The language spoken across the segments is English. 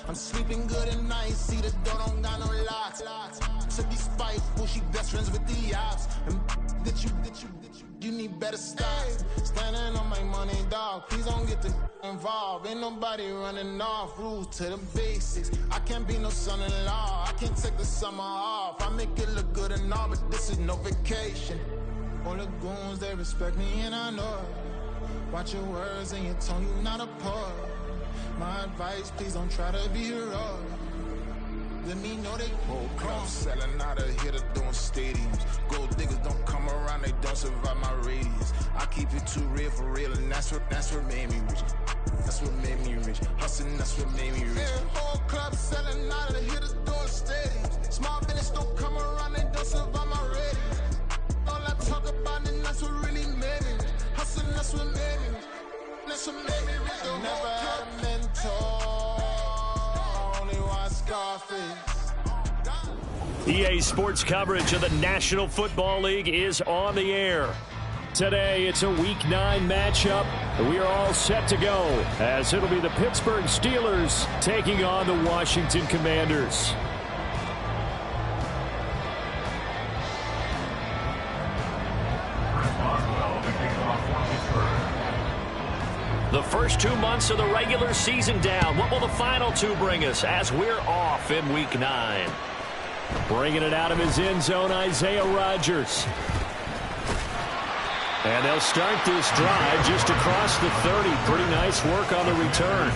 I'm sleeping good at night, see the door don't got no locks. To be spiteful, she best friends with the ops. And you need better stop. Standing on my money, dog. Please don't get the involved. Ain't nobody running off. Rules to the basics. I can't be no son-in-law. I can't take the summer off. I make it look good and all, but this is no vacation. All the goons, they respect me and I know it. Watch your words and your tone, you not a poet. My advice, please don't try to be heroic. Let me know they whole club selling out of here to doing stadiums. Gold diggers don't come around, they don't survive my radius. I keep it too real for real, and that's what made me rich. That's what made me rich. Hustling, that's what made me rich. Yeah, whole club selling out of here to doing stadiums. Small business don't come around, they don't survive my radius. All I talk about, and that's what really made me rich. Hustling, that's what made me rich. That's what made me rich. Never had a mentor, only one Scarface. EA Sports coverage of the National Football League is on the air. Today, it's a Week 9 matchup. We are all set to go, as it'll be the Pittsburgh Steelers taking on the Washington Commanders. The first 2 months of the regular season down. What will the final 2 bring us as we're off in Week 9? Bringing it out of his end zone, Isaiah Rodgers. And they'll start this drive just across the 30. Pretty nice work on the return.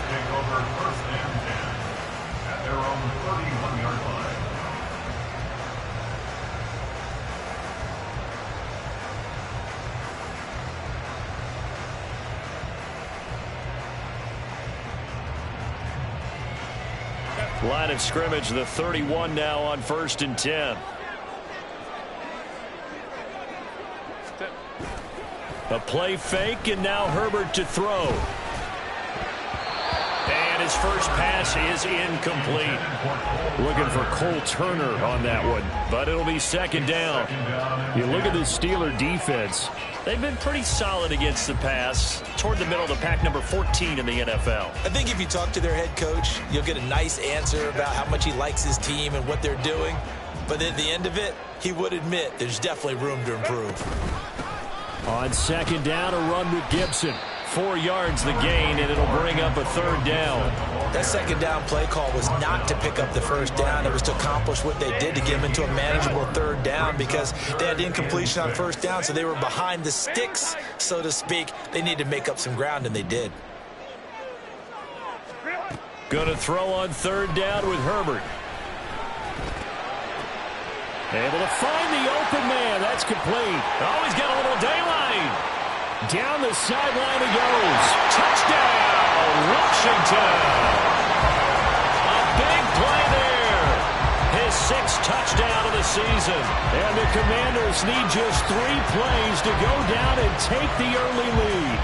Line of scrimmage, the 31 now on 1st and 10. A play fake, and now Herbert to throw. And his first pass is incomplete. Looking for Cole Turner on that one, but it'll be 2nd down. You look at the Steeler defense. They've been pretty solid against the pass, toward the middle of the pack, number 14 in the NFL. I think if you talk to their head coach, you'll get a nice answer about how much he likes his team and what they're doing. But at the end of it, he would admit there's definitely room to improve. On 2nd down, a run with Gibson. 4 yards the gain, and it'll bring up a 3rd down. That 2nd down play call was not to pick up the 1st down. It was to accomplish what they did, to get them into a manageable 3rd down, because they had incompletion on 1st down, so they were behind the sticks, so to speak. They needed to make up some ground, and they did. Going to throw on 3rd down with Herbert. Able to find the open man. That's complete. Oh, he's got a little daylight. Down the sideline he goes. Touchdown, Washington. A big play there. His 6th touchdown of the season. And the Commanders need just 3 plays to go down and take the early lead.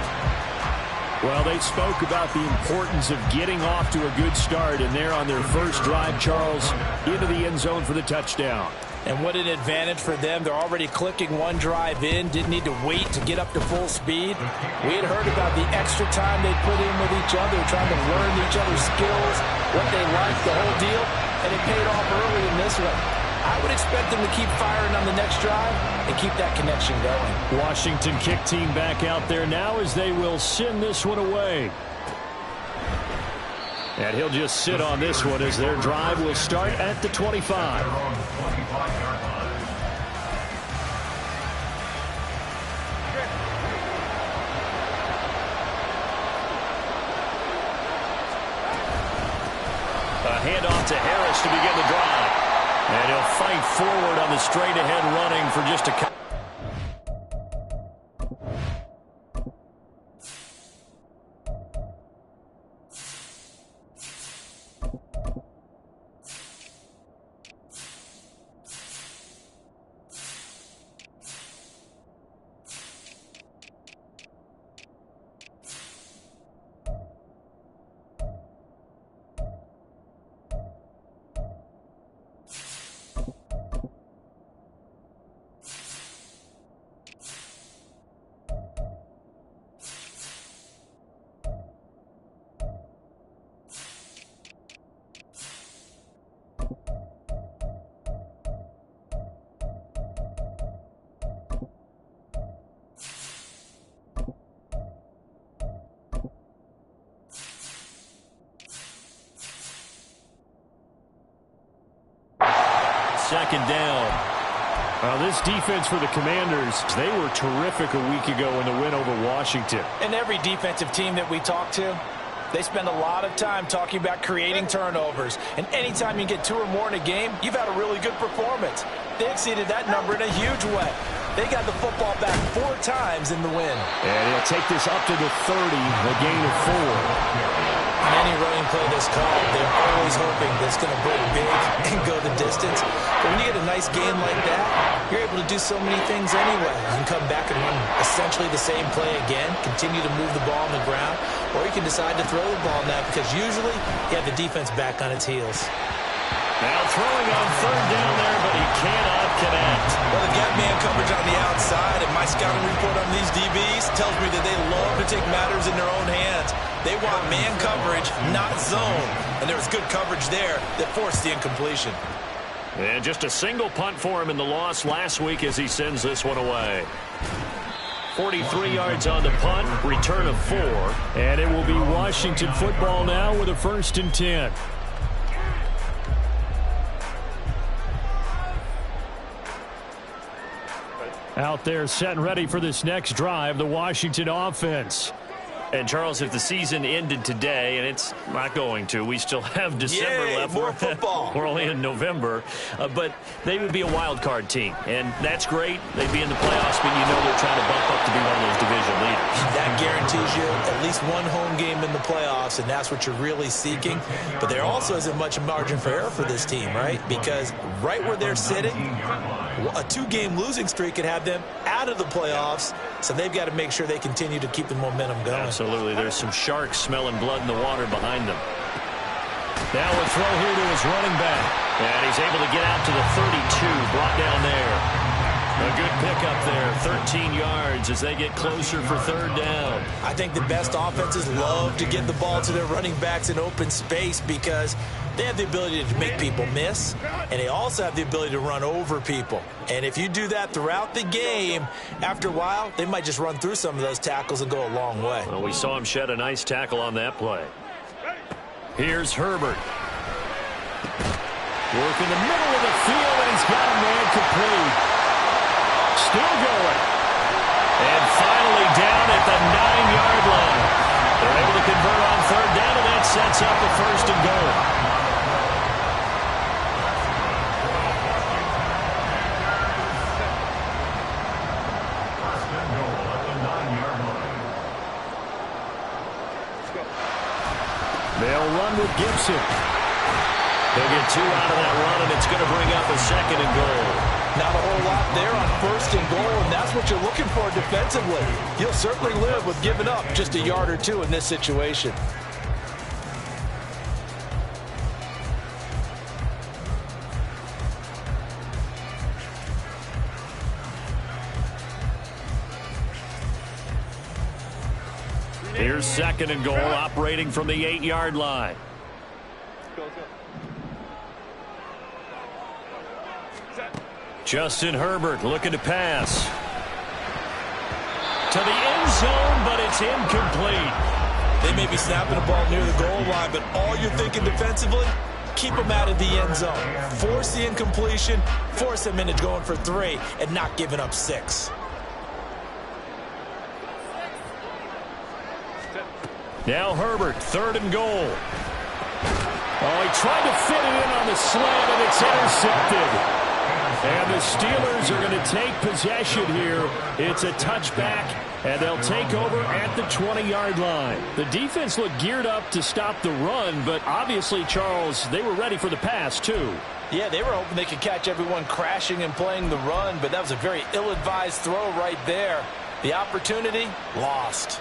Well, they spoke about the importance of getting off to a good start, and they're on their first drive, Charles, into the end zone for the touchdown. And what an advantage for them. They're already clicking 1 drive in. Didn't need to wait to get up to full speed. We had heard about the extra time they put in with each other, trying to learn each other's skills, what they like, the whole deal. And it paid off early in this one. I would expect them to keep firing on the next drive and keep that connection going. Washington kick team back out there now as they will send this one away. And he'll just sit on this one as their drive will start at the 25. A handoff to Harris to begin the drive. And he'll fight forward on the straight-ahead running for just a couple. second down. This defense for the Commanders, they were terrific a week ago in the win over Washington. And every defensive team that we talk to, they spend a lot of time talking about creating turnovers. And anytime you get 2 or more in a game, you've had a really good performance. They exceeded that number in a huge way. They got the football back 4 times in the win. And he'll take this up to the 30, a gain of 4. In any running play that's called, they're always hoping that it's going to break big and go the distance. But when you get a nice game like that, you're able to do so many things anyway. You can come back and run essentially the same play again, continue to move the ball on the ground, or you can decide to throw the ball now because usually you have the defense back on its heels. Now throwing on third down there, but he cannot connect. Well, they've got man coverage on the outside, and my scouting report on these DBs tells me that they love to take matters in their own hands. They want man coverage, not zone. And there was good coverage there that forced the incompletion. And just a single punt for him in the loss last week as he sends this one away. 43 yards on the punt, return of 4. And it will be Washington football now with a 1st and 10. Out there set and ready for this next drive, the Washington offense. And, Charles, if the season ended today, and it's not going to, we still have December left. More football. We're only in November. But they would be a wild card team, and that's great. They'd be in the playoffs, but you know they're trying to bump up to be one of those division leaders. That guarantees you at least one home game in the playoffs, and that's what you're really seeking. But there also isn't much margin for error for this team, right? Because right where they're sitting, a 2-game losing streak could have them out of the playoffs, so they've got to make sure they continue to keep the momentum going. Absolutely. There's some sharks smelling blood in the water behind them. Now a throw here to his running back. And he's able to get out to the 32, brought down there. A good pickup there, 13 yards as they get closer for third down. I think the best offenses love to get the ball to their running backs in open space because they have the ability to make people miss, and they also have the ability to run over people. And if you do that throughout the game, after a while, they might just run through some of those tackles and go a long way. Well, we saw him shed a nice tackle on that play. Here's Herbert. Work in the middle of the field, and he's got a man complete. Still going. And finally down at the 9-yard line. They're able to convert on third down, and that sets up a 1st and goal. They'll run with Gibson. They'll get 2 out of that run, and it's going to bring up a 2nd and goal. Not a whole lot there on 1st and goal, and that's what you're looking for defensively. You'll certainly live with giving up just a yard or 2 in this situation. Here's 2nd and goal, operating from the 8-yard line. Justin Herbert looking to pass. To the end zone, but it's incomplete. They may be snapping the ball near the goal line, but all you're thinking defensively, keep them out of the end zone. Force the incompletion, force them into going for 3, and not giving up 6. Now Herbert, 3rd and goal. Oh, he tried to fit it in on the slant, and it's intercepted. And the Steelers are going to take possession here. It's a touchback, and they'll take over at the 20-yard line. The defense looked geared up to stop the run, but obviously, Charles, they were ready for the pass, too. Yeah, they were hoping they could catch everyone crashing and playing the run, but that was a very ill-advised throw right there. The opportunity, lost.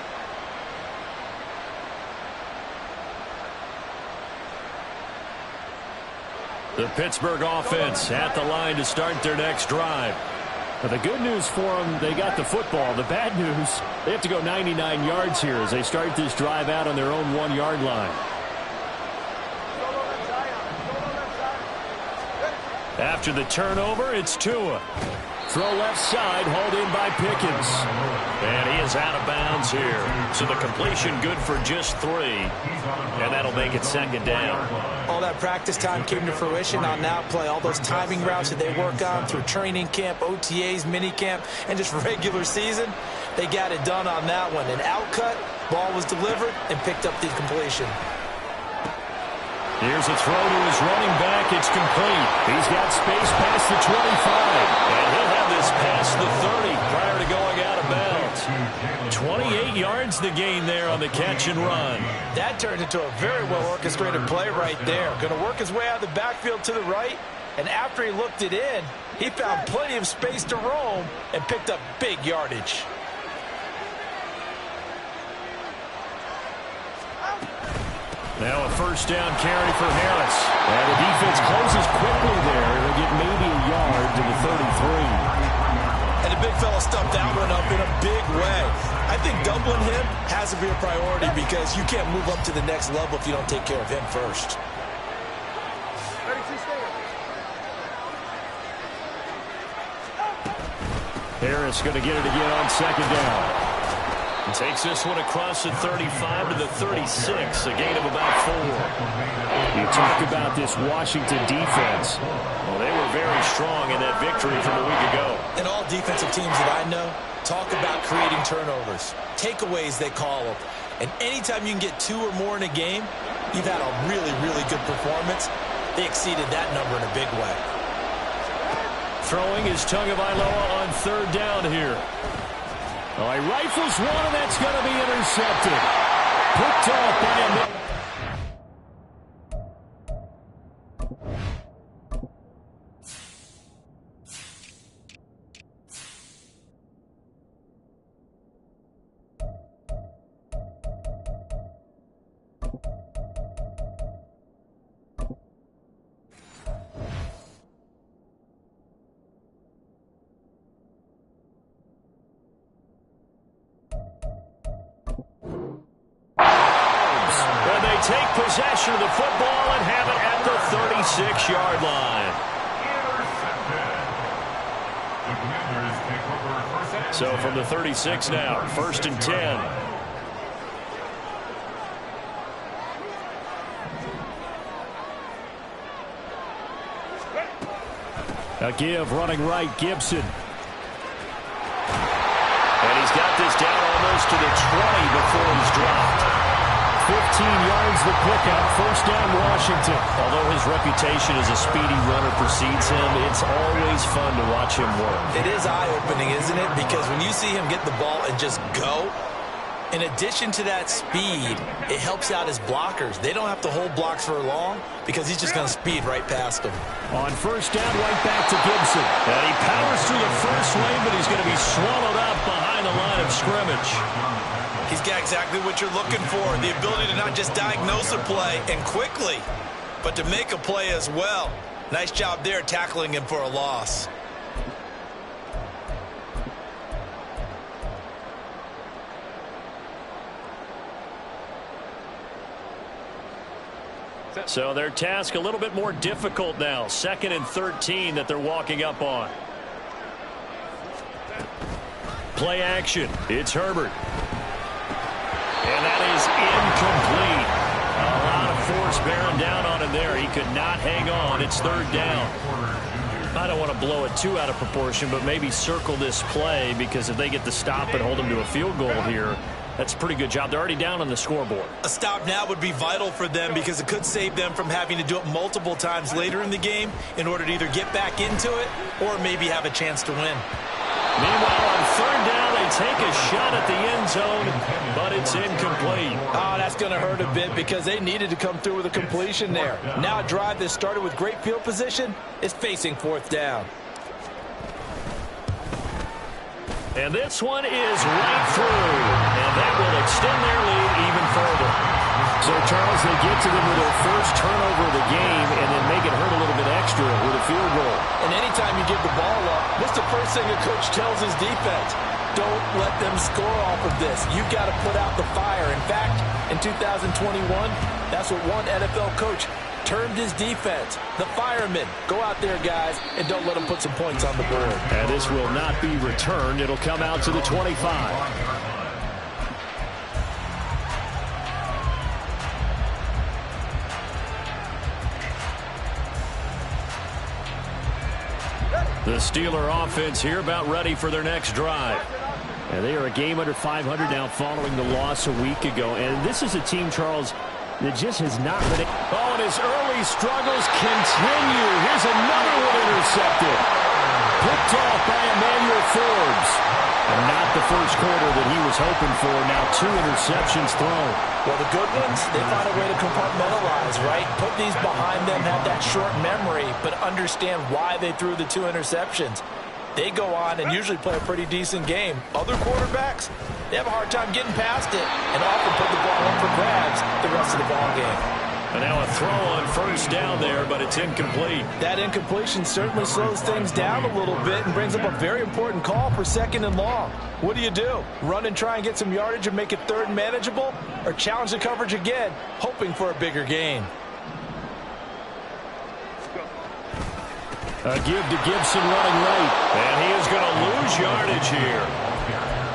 The Pittsburgh offense at the line to start their next drive. Now, the good news for them, they got the football. The bad news, they have to go 99 yards here as they start this drive out on their own 1-yard line. After the turnover, it's Tua. Throw left side, hauled in by Pickens. And he is out of bounds here. So the completion good for just 3. And that'll make it 2nd down. All that practice time came to fruition on that play. All those timing routes that they work on through training camp, OTAs, mini camp, and just regular season, they got it done on that one. An outcut, ball was delivered, and picked up the completion. Here's a throw to his running back. It's complete. He's got space past the 25. And he'll have this past the 30 prior to going out of bounds. 28 yards the gain there on the catch and run. That turned into a very well-orchestrated play right there. Going to work his way out of the backfield to the right. And after he looked it in, he found plenty of space to roam and picked up big yardage. Now a 1st down carry for Harris. And the defense closes quickly there. They'll get maybe a yard to the 33. And the big fella stuffed that one up in a big way. I think doubling him has to be a priority because you can't move up to the next level if you don't take care of him first. Harris going to get it again on 2nd down. Takes this one across the 35 to the 36, a gain of about 4. You talk about this Washington defense. Well, they were very strong in that victory from a week ago. And all defensive teams that I know talk about creating turnovers. Takeaways, they call them. And anytime you can get 2 or more in a game, you've had a really, really good performance. They exceeded that number in a big way. Throwing is Tagovailoa on 3rd down here. Oh, he rifles one, and that's going to be intercepted. Picked off by a... take possession of the football and have it at the 36-yard line. So from the 36 now, 1st and 10. A give running right, Gibson. And he's got this down almost to the 20 before he's dropped. 15 yards the pickup, 1st down Washington. Although his reputation as a speedy runner precedes him, it's always fun to watch him work. It is eye-opening, isn't it? Because when you see him get the ball and just go, in addition to that speed, it helps out his blockers. They don't have to hold blocks for long because he's just going to speed right past them. On 1st down, right back to Gibson. And he powers through the first lane, but he's going to be swallowed up behind the line of scrimmage. He's got exactly what you're looking for, the ability to not just diagnose a play and quickly, but to make a play as well. Nice job there tackling him for a loss. So their task a little bit more difficult now. 2nd and 13 that they're walking up on. Play action. It's Herbert. And that is incomplete. A lot of force bearing down on him there. He could not hang on. It's 3rd down. I don't want to blow it too out of proportion, but maybe circle this play because if they get the stop and hold him to a field goal here, that's a pretty good job. They're already down on the scoreboard. A stop now would be vital for them because it could save them from having to do it multiple times later in the game in order to either get back into it or maybe have a chance to win. Meanwhile, on 3rd down, they take a shot at the end zone, but it's incomplete. Oh, that's going to hurt a bit because they needed to come through with a completion there. Now a drive that started with great field position is facing 4th down. And this one is right through, and that will extend their lead even further. So, Charles, they get to them with their first turnover of the game and then make it hurt a little bit extra with a field goal. And anytime you give the ball up, what's the first thing a coach tells his defense? Don't let them score off of this. You've got to put out the fire. In fact, in 2021, that's what one NFL coach turned his defense. The firemen, go out there, guys, and don't let them put some points on the board. And this will not be returned. It'll come out to the 25. The Steeler offense here about ready for their next drive. And they are a game under 500 now following the loss a week ago. And this is a team, Charles, that just has not been... Oh, and his early struggles continue. Here's another one intercepted. Picked off by Emmanuel Forbes. And not the first quarter that he was hoping for. Now 2 interceptions thrown. Well, the good ones, they find a way to compartmentalize, right? Put these behind them, have that short memory, but understand why they threw the 2 interceptions. They go on and usually play a pretty decent game. Other quarterbacks, they have a hard time getting past it and often put the ball up for grabs the rest of the ball game. And now a throw on first down there, but it's incomplete. That incompletion certainly slows things down a little bit and brings up a very important call for 2nd and long. What do? Run and try and get some yardage and make it 3rd and manageable? Or challenge the coverage again, hoping for a bigger gain? A give to Gibson running late. And he is going to lose yardage here.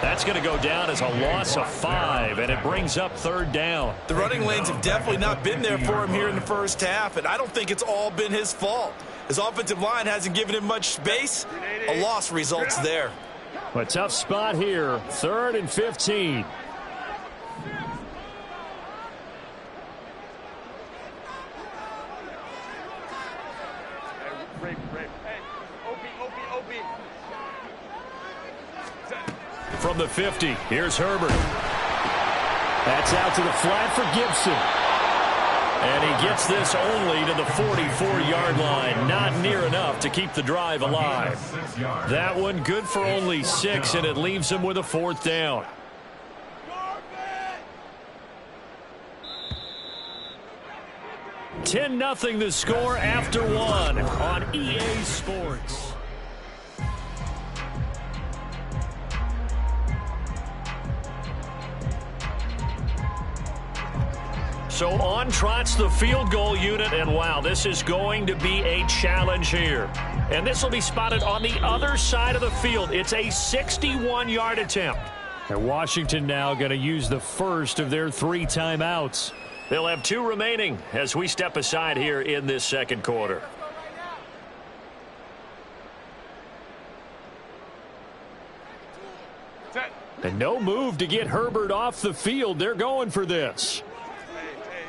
That's going to go down as a loss of 5, and it brings up 3rd down. The running lanes have definitely not been there for him here in the first half, and I don't think it's all been his fault. His offensive line hasn't given him much space. A loss results there. A tough spot here, 3rd and 15. From the 50, here's Herbert. That's out to the flat for Gibson. And he gets this only to the 44-yard line. Not near enough to keep the drive alive. That one good for only 6, and it leaves him with a 4th down. (10-0) the score after 1 on EA Sports. So on trots the field goal unit, and wow, this is going to be a challenge here. And this will be spotted on the other side of the field. It's a 61-yard attempt. And Washington now going to use the first of their 3 timeouts. They'll have 2 remaining as we step aside here in this 2nd quarter. And no move to get Herbert off the field. They're going for this.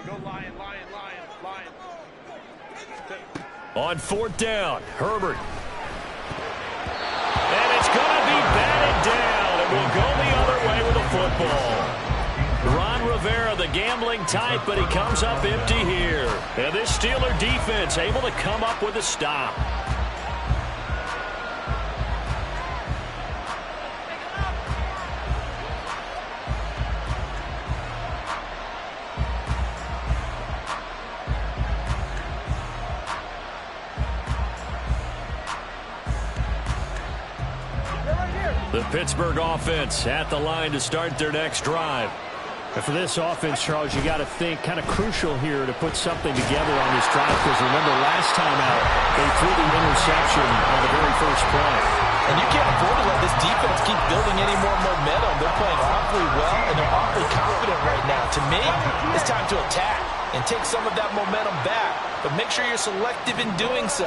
Go Lion. On 4th down, Herbert. And it's going to be batted down. It will go the other way with the football. Ron Rivera, the gambling type, but he comes up empty here. And this Steeler defense able to come up with a stop. The Pittsburgh offense at the line to start their next drive. And for this offense, Charles, you got to think kind of crucial here to put something together on this drive, because remember last time out, they threw the interception on the very first play. And you can't afford to let this defense keep building any more momentum. They're playing awfully well, and they're awfully confident right now. To me, it's time to attack and take some of that momentum back. But make sure you're selective in doing so.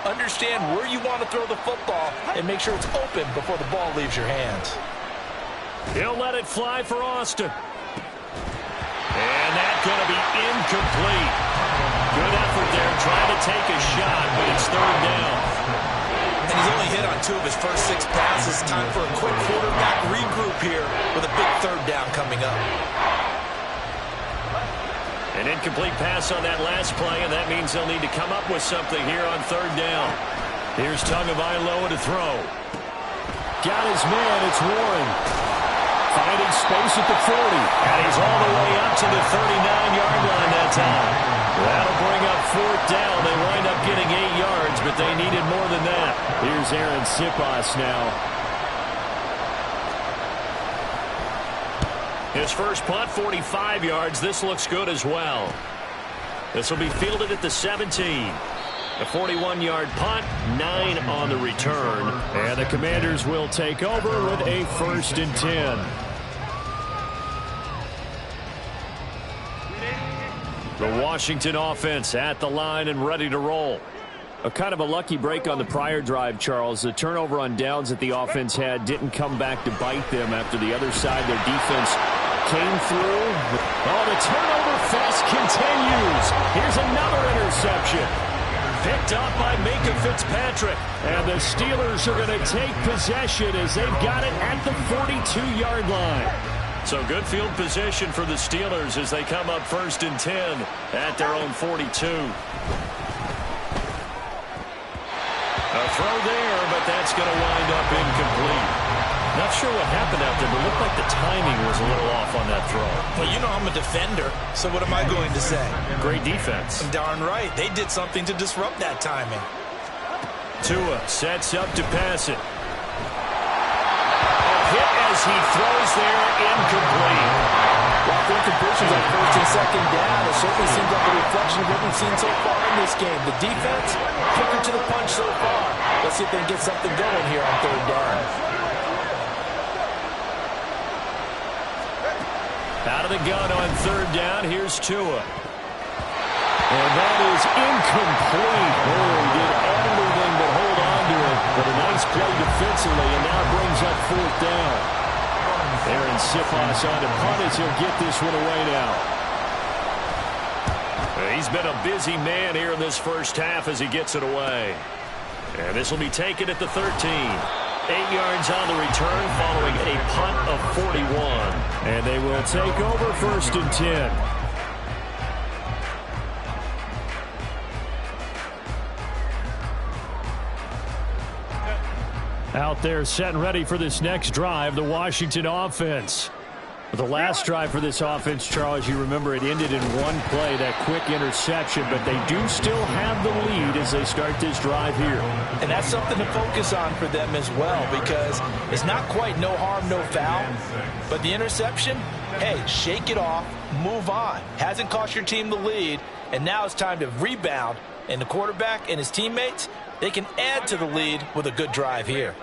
Understand where you want to throw the football and make sure it's open before the ball leaves your hands. He'll let it fly for Austin. And that's going to be incomplete. Good effort there trying to take a shot, but it's 3rd down. And he's only hit on 2 of his first 6 passes. Time for a quick quarterback regroup here with a big 3rd down coming up. An incomplete pass on that last play, and that means they'll need to come up with something here on 3rd down. Here's Tagovailoa to throw. Got his man, it's Warren. Finding space at the 40, and he's all the way up to the 39-yard line that time. That'll bring up 4th down. They wind up getting 8 yards, but they needed more than that. Here's Aaron Sipas now. His first punt, 45 yards. This looks good as well. This will be fielded at the 17. A 41-yard punt, 9 on the return. And the Commanders will take over with a 1st and 10. The Washington offense at the line and ready to roll. A kind of a lucky break on the prior drive, Charles. The turnover on downs that the offense had didn't come back to bite them after the other side. Their defense came through. Oh, the turnover fest continues. Here's another interception. Picked up by Minka Fitzpatrick. And the Steelers are going to take possession as they've got it at the 42-yard line. So good field position for the Steelers as they come up 1st and 10 at their own 42. A throw there, but that's going to wind up incomplete. Not sure what happened out there, but it looked like the timing was a little off on that throw. Well, you know I'm a defender, so what am I going to say? Great defense. Darn right. They did something to disrupt that timing. Tua sets up to pass it. A hit as he throws there, incomplete. Well, for incompletions on 1st and 2nd down, it certainly seems like a reflection of what we've seen so far in this game. The defense, quicker to the punch so far. Let's see if they can get something going here on 3rd down. Out of the gun on 3rd down, here's Tua. And that is incomplete. Oh, he did everything but hold on to it. But a nice play defensively, and now brings up 4th down. Aaron Siposs on to punt as he'll get this one away now. He's been a busy man here in this first half as he gets it away. And this will be taken at the 13. 8 yards on the return following a punt of 41. And they will take over 1st and 10. Out there set and ready for this next drive, the Washington offense. The last drive for this offense, Charles, you remember it ended in one play, that quick interception, but they do still have the lead as they start this drive here. And that's something to focus on for them as well, because it's not quite no harm, no foul, but the interception, hey, shake it off, move on. Hasn't cost your team the lead, and now it's time to rebound, and the quarterback and his teammates, they can add to the lead with a good drive here.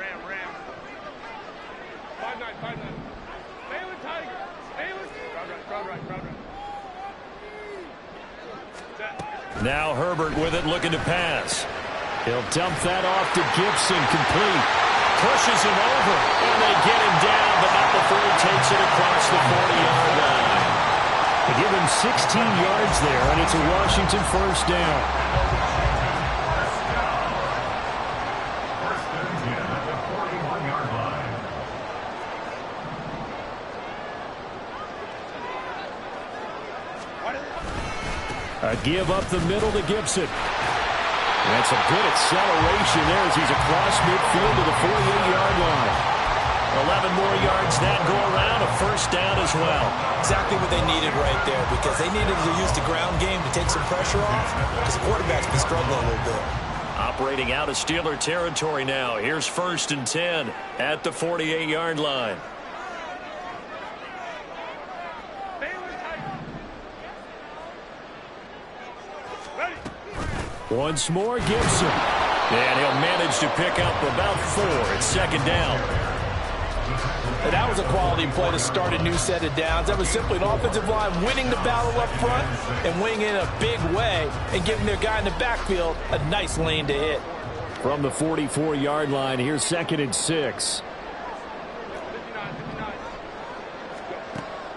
Now Herbert with it, looking to pass. He'll dump that off to Gibson, complete. Pushes him over, and they get him down, but not before he takes it across the 40-yard line. They give him 16 yards there, and it's a Washington 1st down. A give up the middle to Gibson. That's a good acceleration there as he's across midfield to the 48-yard line. 11 more yards that go around, a 1st down as well. Exactly what they needed right there, because they needed to use the ground game to take some pressure off, because the quarterback's been struggling a little bit. Operating out of Steeler territory now. Here's 1st and 10 at the 48-yard line. Once more, Gibson. And he'll manage to pick up about 4 at 2nd down. And that was a quality play to start a new set of downs. That was simply an offensive line winning the battle up front and winning in a big way and giving their guy in the backfield a nice lane to hit. From the 44-yard line, here's 2nd and 6.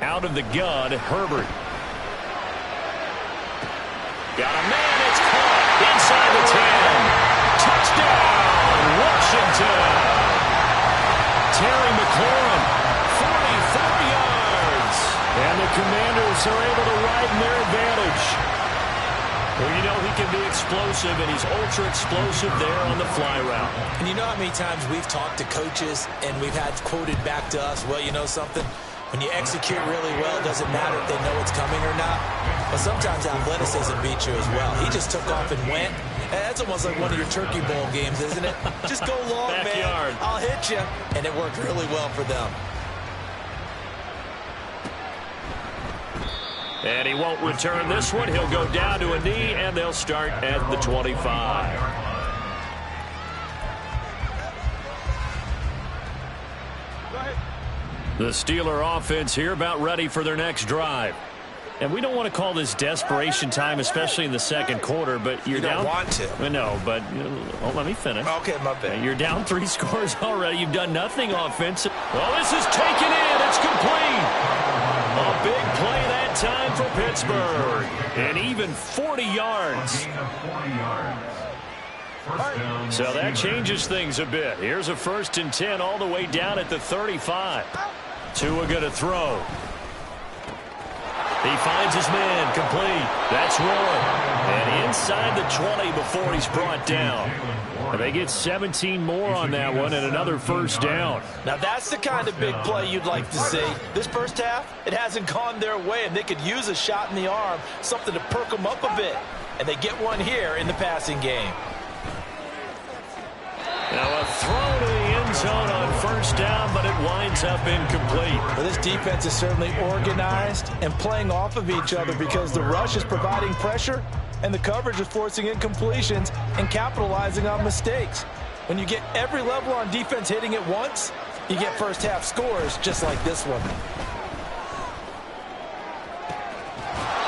Out of the gun, Herbert. Got a man, it's caught inside the 10. Touchdown, Washington. Terry McLaurin, 44 yards. And the Commanders are able to ride in their advantage. Well, you know he can be explosive, and he's ultra-explosive there on the fly route. And you know how many times we've talked to coaches and we've had quoted back to us, well, you know something? When you execute really well, it doesn't matter if they know it's coming or not. But sometimes athleticism beats you as well. He just took off and went. And that's almost like one of your Turkey Bowl games, isn't it? Just go long, Backyard. man. I'll hit you. And it worked really well for them. And he won't return this one. He'll go down to a knee, and they'll start at the 25. The Steeler offense here about ready for their next drive. And we don't want to call this desperation time, especially in the second quarter, but you're down. You don't want to. No, but let me finish. Okay, my bad. You're down 3 scores already. You've done nothing offensive. Well, this is taken in. It's complete. A big play that time for Pittsburgh. And even 40 yards. So that changes things a bit. Here's a 1st and 10 all the way down at the 35. Tua going to throw. He finds his man, complete. That's one. And inside the 20 before he's brought down. And they get 17 more on that one and another 1st down. Now that's the kind of big play you'd like to see. This first half, it hasn't gone their way, and they could use a shot in the arm, something to perk them up a bit. And they get one here in the passing game. Now a throw to the end zone on 1st down, but it winds up incomplete. Well, this defense is certainly organized and playing off of each other because the rush is providing pressure and the coverage is forcing incompletions and capitalizing on mistakes. When you get every level on defense hitting it once, you get first half scores just like this one.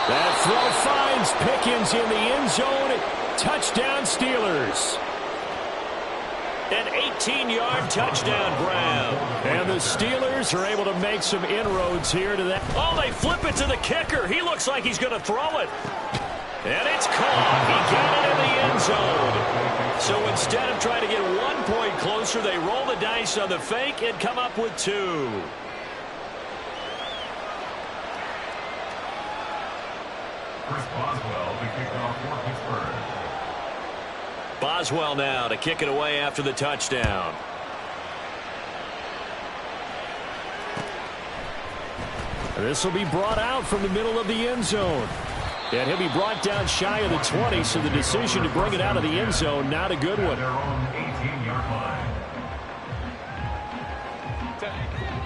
That throw finds Pickens in the end zone. Touchdown Steelers. An 18-yard touchdown grab. And the Steelers are able to make some inroads here to that. Oh, they flip it to the kicker. He looks like he's going to throw it. And it's caught. He got it in the end zone. So instead of trying to get 1 point closer, they roll the dice on the fake and come up with 2. Chris Boswell to kick off for Pittsburgh. Boswell now to kick it away after the touchdown. This will be brought out from the middle of the end zone. And he'll be brought down shy of the 20, so the decision to bring it out of the end zone, not a good one. Their own 18-yard line.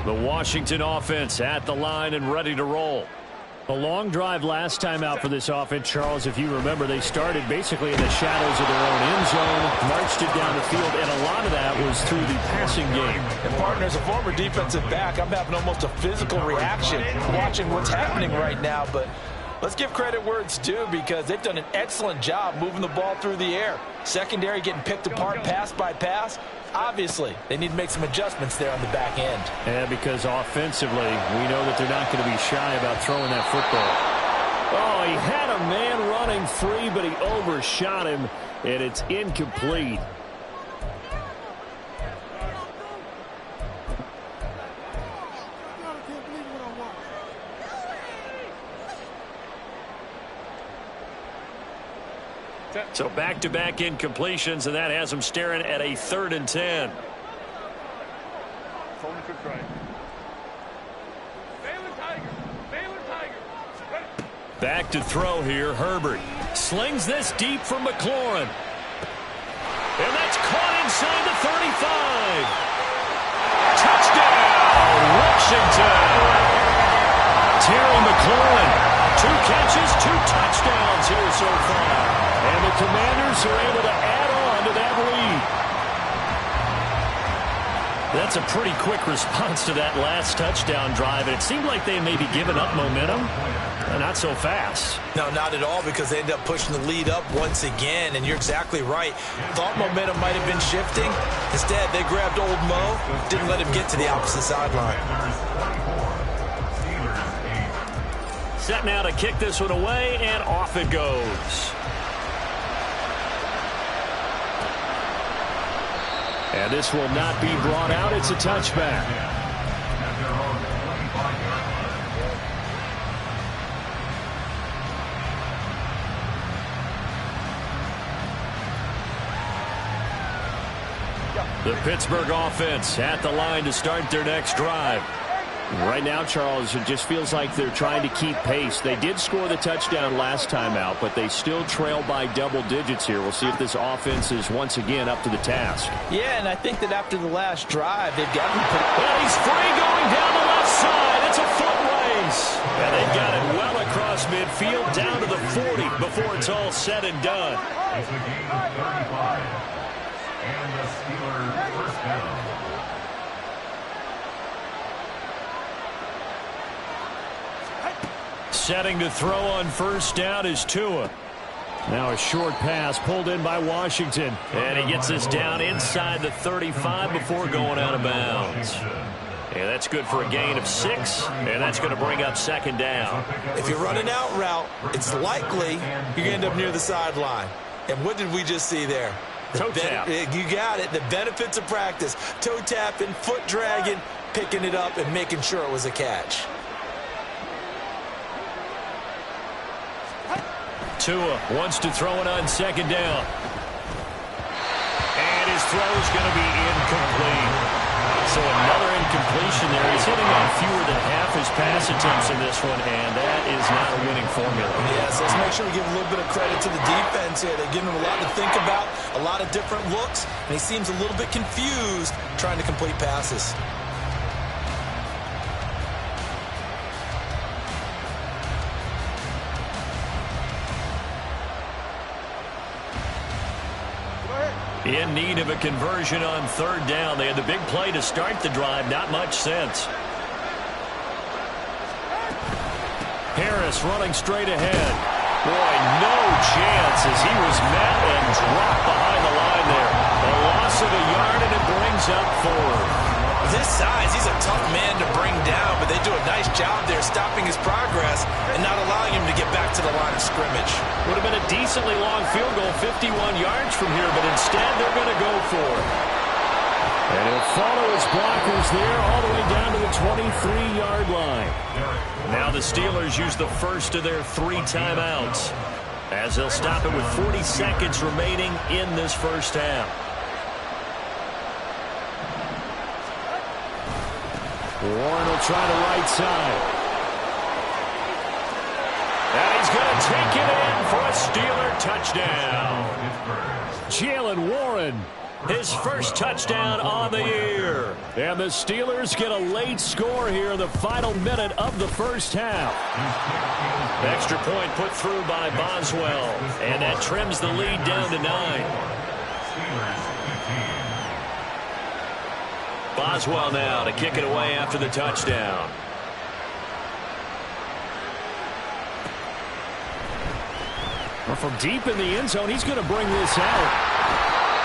The Washington offense at the line and ready to roll. A long drive last time out for this offense, Charles. If you remember, they started basically in the shadows of their own end zone, marched it down the field, and a lot of that was through the passing game. And partner, as a former defensive back, I'm having almost a physical reaction watching what's happening right now. But let's give credit where it's due because they've done an excellent job moving the ball through the air. Secondary getting picked apart pass by pass. Obviously, they need to make some adjustments there on the back end. Yeah, because offensively, we know that they're not going to be shy about throwing that football. Oh, he had a man running free, but he overshot him, and it's incomplete. So back-to-back incompletions, and that has them staring at a 3rd and 10. Back to throw here, Herbert. Slings this deep from McLaurin. And that's caught inside the 35. Touchdown, Washington. Terry McLaurin. 2 catches, 2 touchdowns here so far. And the Commanders are able to add on to that lead. That's a pretty quick response to that last touchdown drive. And it seemed like they may be giving up momentum. Not so fast. No, not at all, because they ended up pushing the lead up once again. And you're exactly right. Thought momentum might have been shifting. Instead, they grabbed old Mo, didn't let him get to the opposite sideline. Set now to kick this one away, and off it goes. And this will not be brought out. It's a touchback. The Pittsburgh offense at the line to start their next drive. Right now, Charles, it just feels like they're trying to keep pace. They did score the touchdown last time out, but they still trail by double digits here. We'll see if this offense is once again up to the task. Yeah, and I think that after the last drive, they've got to put... Well, he's free going down the left side. It's a foot race. And they've got it well across midfield down to the 40 before it's all said and done. It's a gain of 35. And the Steelers first down. Setting to throw on first down is Tua. Now a short pass pulled in by Washington. And he gets us down inside the 35 before going out of bounds. And that's good for a gain of 6, and that's going to bring up second down. If you're running out route, it's likely you're going to end up near the sideline. And what did we just see there? Toe tap. You got it. The benefits of practice. Toe tapping, foot dragging, picking it up, and making sure it was a catch. Tua wants to throw it on second down. And his throw is going to be incomplete. So another incompletion there. He's hitting on fewer than half his pass attempts in this one, and that is not a winning formula. Yes, let's make sure we give a little bit of credit to the defense here. They're giving him a lot to think about, a lot of different looks, and he seems a little bit confused trying to complete passes. In need of a conversion on third down. They had the big play to start the drive. Not much sense. Harris running straight ahead. Boy, no chance as he was met and dropped behind the line there. A loss of a yard, and it brings up 4. His size, he's a tough man to bring down, but they do a nice job there stopping his progress and not allowing him to get back to the line of scrimmage. Would have been a decently long field goal, 51 yards from here, but instead they're going to go for it. And he'll follow his blockers there all the way down to the 23-yard line. Now the Steelers use the first of their 3 timeouts as they'll stop it with 40 seconds remaining in this first half. Warren will try the right side. And he's going to take it in for a Steeler touchdown. Jalen Warren, his first touchdown on the year. And the Steelers get a late score here in the final minute of the first half. Extra point put through by Boswell. And that trims the lead down to 9. Boswell now to kick it away after the touchdown. Well, from deep in the end zone, he's going to bring this out.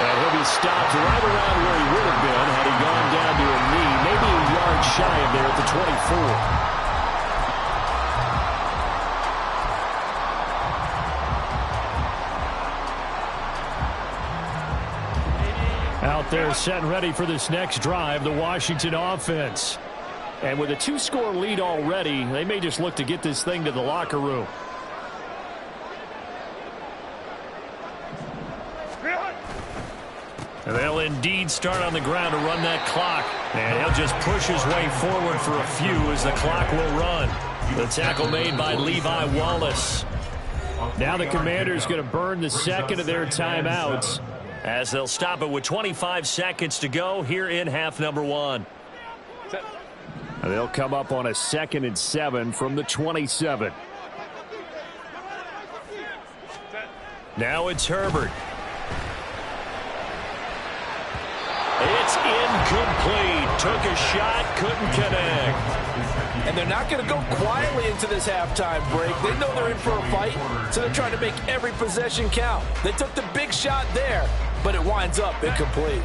And he'll be stopped right around where he would have been had he gone down to a knee, maybe a yard shy of there at the 24. Out there set and ready for this next drive, the Washington offense. And with a 2-score lead already, they may just look to get this thing to the locker room. And they'll indeed start on the ground to run that clock. And he'll just push his way forward for a few as the clock will run. The tackle made by Levi Wallace. Now the Commanders going to burn the second of their timeouts, as they'll stop it with 25 seconds to go here in half number 1. They'll come up on a 2nd and 7 from the 27. Now it's Herbert. It's incomplete. Took a shot, couldn't connect. And they're not going to go quietly into this halftime break. They know they're in for a fight, so they're trying to make every possession count. They took the big shot there, but it winds up incomplete.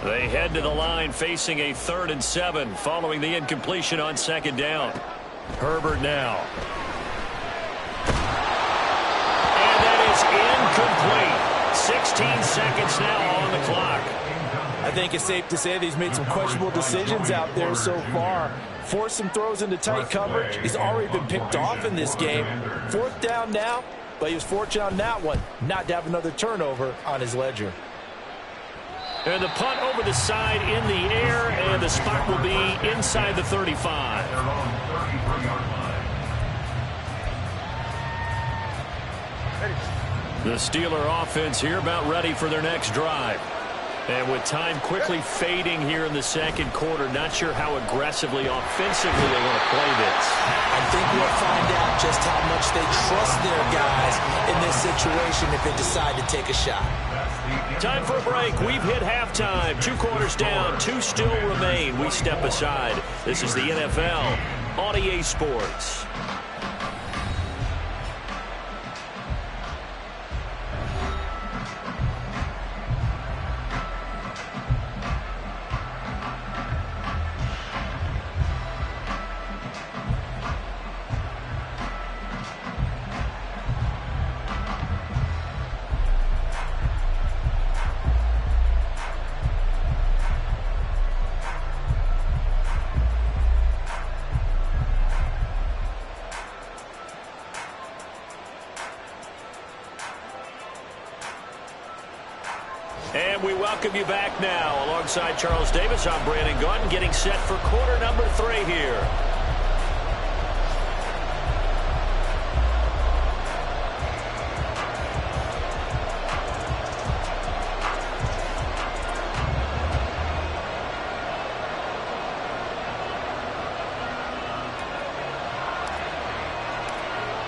They head to the line facing a 3rd and 7 following the incompletion on 2nd down. Herbert now. And that is incomplete. 16 seconds now on the clock. I think it's safe to say that he's made some questionable decisions out there so far. Forced some throws into tight coverage. He's already been picked off in this game. 4th down now, but he was fortunate on that one not to have another turnover on his ledger. And the punt over the side in the air, and the spot will be inside the 35. The Steeler offense here about ready for their next drive. And with time quickly fading here in the 2nd quarter, not sure how aggressively, offensively they want to play this. I think we'll find out just just how much they trust their guys in this situation if they decide to take a shot. Time for a break. We've hit halftime. 2 quarters down, 2 still remain. We step aside. This is the NFL on EA Sports. And we welcome you back now. Alongside Charles Davis, I'm Brandon Gunn, getting set for quarter number 3 here.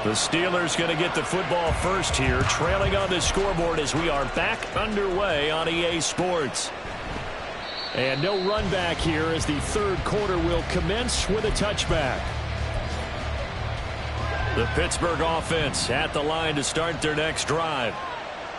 The Steelers going to get the football first here, trailing on the scoreboard as we are back underway on EA Sports. And no run back here as the third quarter will commence with a touchback. The Pittsburgh offense at the line to start their next drive.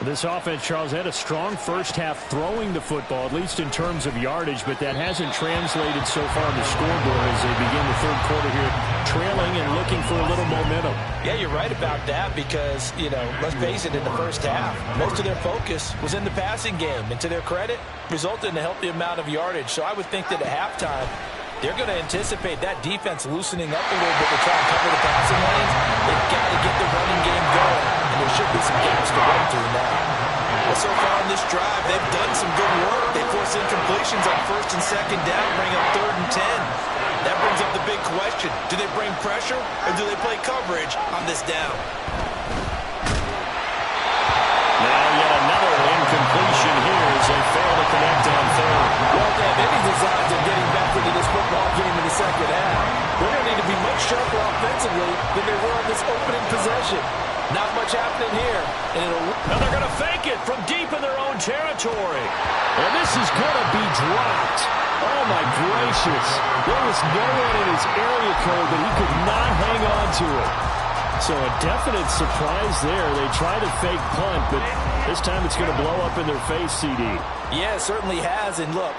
This offense, Charles, had a strong first half throwing the football, at least in terms of yardage, but that hasn't translated so far on the scoreboard as they begin the third quarter here, trailing and looking for a little momentum. Yeah, you're right about that because, let's face it, in the first half, most of their focus was in the passing game. And to their credit, resulted in a healthy amount of yardage. So I would think that at halftime, they're going to anticipate that defense loosening up a little bit to try and cover the passing lanes. They've got to get the running game going, and there should be some gaps to run through now. Well, so far in this drive, they've done some good work. They force incompletions on first and second down, bring up 3rd and 10. That brings up the big question. Do they bring pressure, or do they play coverage on this down? Now yet another incompletion here as they fail to connect on 3rd. Well, they have any designs of getting back into this football game in the second half. They're going to need to be much sharper offensively than they were on this opening possession. Not much happening here. Now they're going to fake it from deep in their own territory. And this is going to be dropped. Oh, my gracious. There was no one in his area code that he could not hang on to it. So a definite surprise there. They try to fake punt, but this time it's going to blow up in their face, CD. Yeah, it certainly has. And look,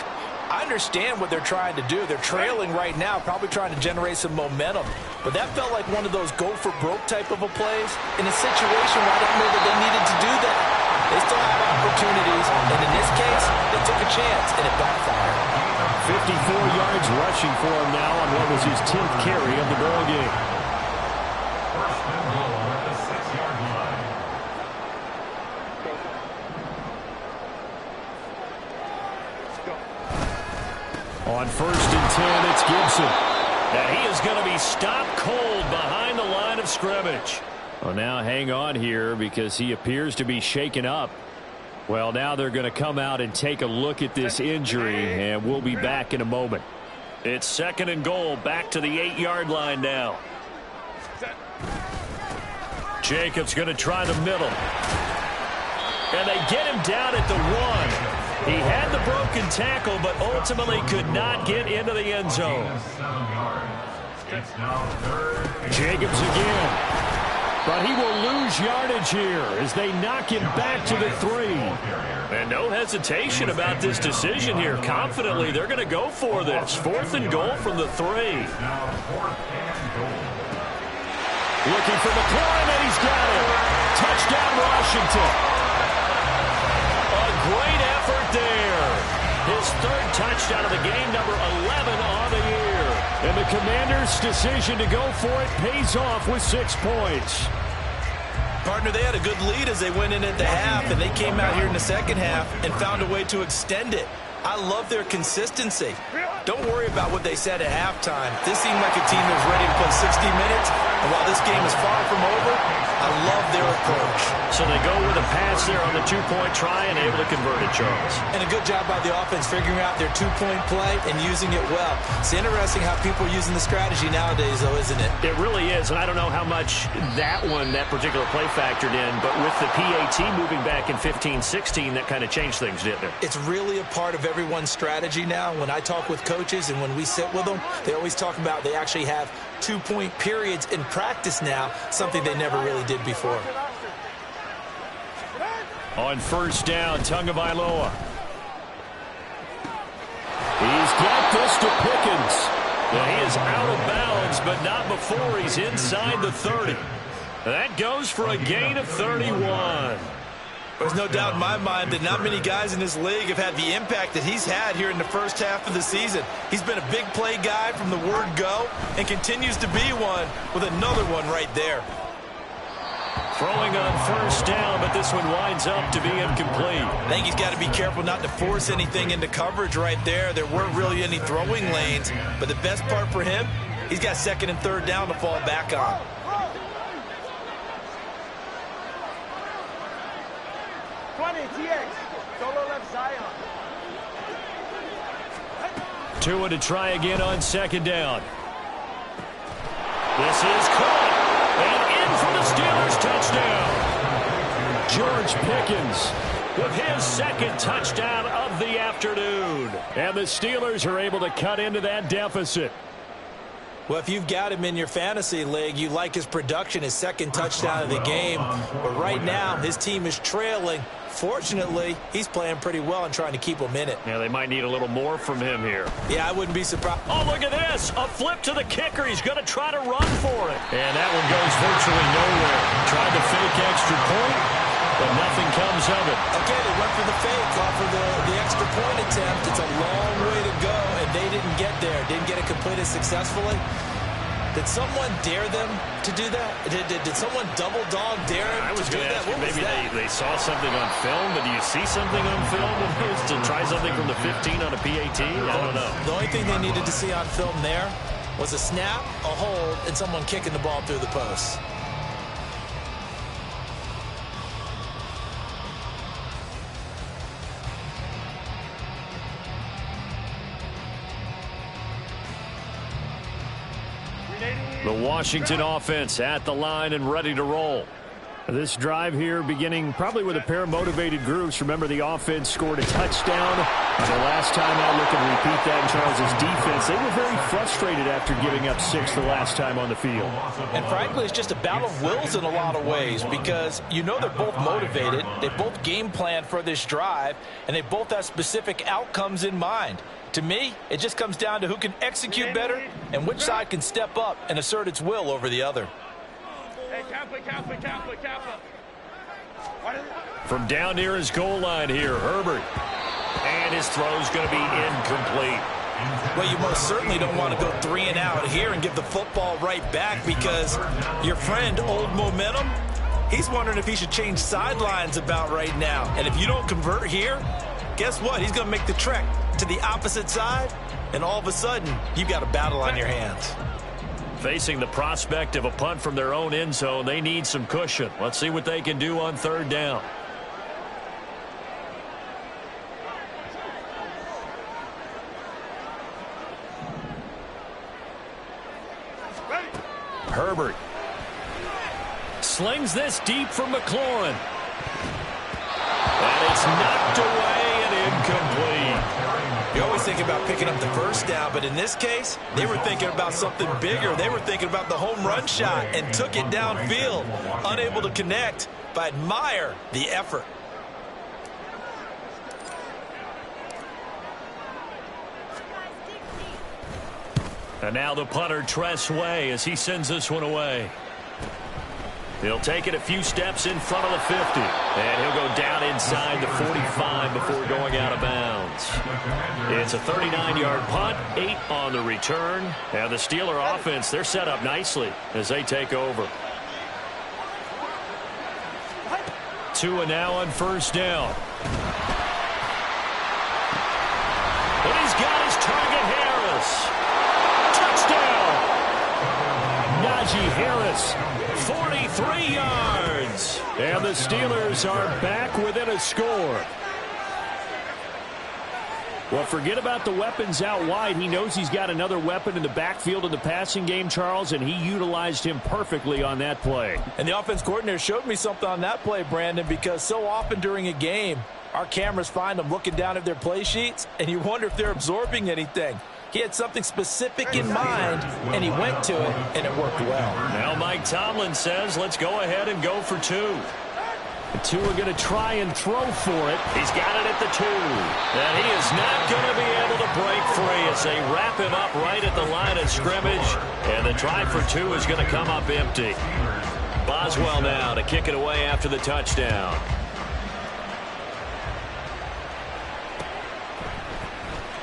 I understand what they're trying to do. They're trailing right now, probably trying to generate some momentum. But that felt like one of those go-for-broke type of a plays in a situation where I don't know that they needed to do that. They still have opportunities, and in this case, they took a chance, and it backfired. 54 yards rushing for him now on what was his 10th carry of the ball game. First and goal at the 6-yard line. On 1st and 10, it's Gibson. And he is going to be stopped cold behind the line of scrimmage. Well, now hang on here because he appears to be shaken up. Well, now they're going to come out and take a look at this injury, and we'll be back in a moment. It's 2nd and goal, back to the 8-yard line now. Jacobs going to try the middle. And they get him down at the 1. He had the broken tackle, but ultimately could not get into the end zone. Jacobs again. But he will lose yardage here as they knock him back to the 3. And no hesitation about this decision here. Confidently, they're going to go for this. 4th and goal from the 3. Looking for McLaurin, and he's got it. Touchdown, Washington. A great effort there. His 3rd touchdown of the game, number 11 on the year. And the Commanders' decision to go for it pays off with 6 points. Partner, they had a good lead as they went in at the half, and they came out here in the second half and found a way to extend it. I love their consistency. Don't worry about what they said at halftime. This seemed like a team that was ready to play 60 minutes. And while this game is far from over, I love their approach. So they go with a pass there on the two-point try and able to convert it, Charles. And a good job by the offense figuring out their two-point play and using it well. It's interesting how people are using the strategy nowadays, though, isn't it? It really is, and I don't know how much that particular play factored in, but with the PAT moving back in 15-16, that kind of changed things, didn't it? It's really a part of everyone's strategy now. When I talk with coaches and when we sit with them, they always talk about they actually have two-point periods in practice now, something they never really did before. On first down, Tagovailoa. He's got this to Pickens. He is out of bounds, but not before he's inside the 30. That goes for a gain of 31. There's no doubt in my mind that not many guys in this league have had the impact that he's had here in the first half of the season. He's been a big play guy from the word go and continues to be one with another one right there. Throwing on first down, but this one winds up to be incomplete. I think he's got to be careful not to force anything into coverage right there. There weren't really any throwing lanes, but the best part for him, he's got second and third down to fall back on. Tua to try again on second down. This is caught. And in for the Steelers touchdown. George Pickens with his second touchdown of the afternoon. And the Steelers are able to cut into that deficit. Well, if you've got him in your fantasy league, you like his production, his second touchdown of the game. But right now, his team is trailing. Fortunately, he's playing pretty well and trying to keep them in it. Yeah, they might need a little more from him here. Yeah, I wouldn't be surprised. Oh, look at this. A flip to the kicker. He's going to try to run for it. And that one goes virtually nowhere. Tried to fake extra point, but nothing comes of it. Okay, they went for the fake off of the extra point attempt. It's a long way to go, and they didn't get there. Didn't get it completed successfully. Did someone dare them to do that? Did someone double dog dare him to do that? What was that? Maybe they saw something on film, but do you see something on film to try something from the 15 on a PAT? I don't know. The only thing they needed to see on film there was a snap, a hold, and someone kicking the ball through the post. The Washington offense at the line and ready to roll. This drive here beginning probably with a pair of motivated groups. Remember, the offense scored a touchdown. The last time out, look and repeat that in Charles's defense. They were very frustrated after giving up 6 the last time on the field. And frankly, it's just a battle of wills in a lot of ways because you know they're both motivated. They both game planned for this drive, and they both have specific outcomes in mind. To me, it just comes down to who can execute better and which side can step up and assert its will over the other. From down near his goal line here, Herbert. And his throw's going to be incomplete. Well, you most certainly don't want to go 3 and out here and give the football right back because your friend, Old Momentum, he's wondering if he should change sidelines about right now. And if you don't convert here, guess what? He's going to make the trek to the opposite side, and all of a sudden, you've got a battle on your hands. Facing the prospect of a punt from their own end zone, they need some cushion. Let's see what they can do on third down. Herbert slings this deep from McLaurin. And it's knocked away and incomplete. You always think about picking up the first down, but in this case, they were thinking about something bigger. They were thinking about the home run shot and took it downfield. Unable to connect, but I admire the effort. And now the punter, Tress Way, as he sends this one away. He'll take it a few steps in front of the 50. And he'll go down inside the 45 before going out of bounds. It's a 39-yard punt, 8 on the return. And the Steeler offense, they're set up nicely as they take over. Tua now on first down. And he's got his target, Harris. Touchdown! Not Najee Harris, 43 yards. And the Steelers are back within a score. Well, forget about the weapons out wide. He knows he's got another weapon in the backfield of the passing game, Charles, and he utilized him perfectly on that play. And the offense coordinator showed me something on that play, Brandon, because so often during a game, our cameras find them looking down at their play sheets, and you wonder if they're absorbing anything. He had something specific in mind, and he went to it, and it worked well. Now Mike Tomlin says, let's go ahead and go for two. The two are going to try and throw for it. He's got it at the 2. And he is not going to be able to break free as they wrap him up right at the line of scrimmage. And the try for 2 is going to come up empty. Boswell now to kick it away after the touchdown.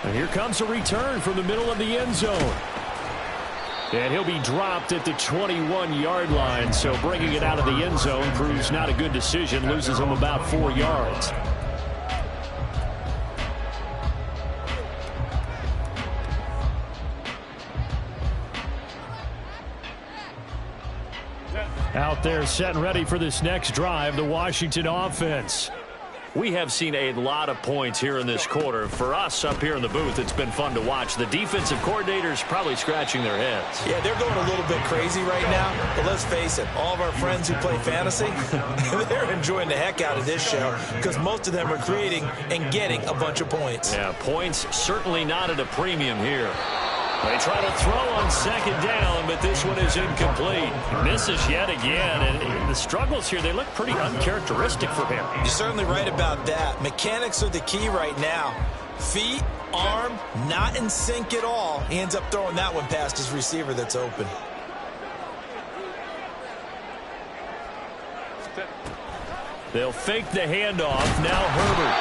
And here comes a return from the middle of the end zone. And he'll be dropped at the 21-yard line, so bringing it out of the end zone proves not a good decision, loses him about 4 yards. Out there set and ready for this next drive, the Washington offense. We have seen a lot of points here in this quarter. For us up here in the booth, it's been fun to watch. The defensive coordinators probably scratching their heads. Yeah, they're going a little bit crazy right now. But let's face it, all of our friends who play fantasy, they're enjoying the heck out of this show because most of them are creating and getting a bunch of points. Yeah, points certainly not at a premium here. They try to throw on second down, but this one is incomplete. Misses yet again, and the struggles here, they look pretty uncharacteristic for him. You're certainly right about that. Mechanics are the key right now. Feet, arm, not in sync at all. He ends up throwing that one past his receiver that's open. They'll fake the handoff. Now Herbert.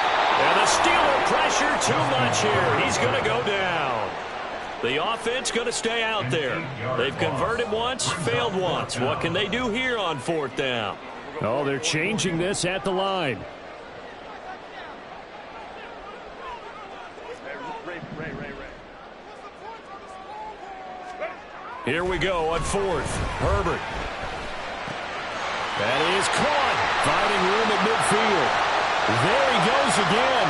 And the Steeler pressure too much here. He's going to go down. The offense going to stay out there. They've converted once, failed once. What can they do here on 4th down? Oh, they're changing this at the line. Here we go on 4th. Herbert. That is caught. Finding room at midfield. There he goes again.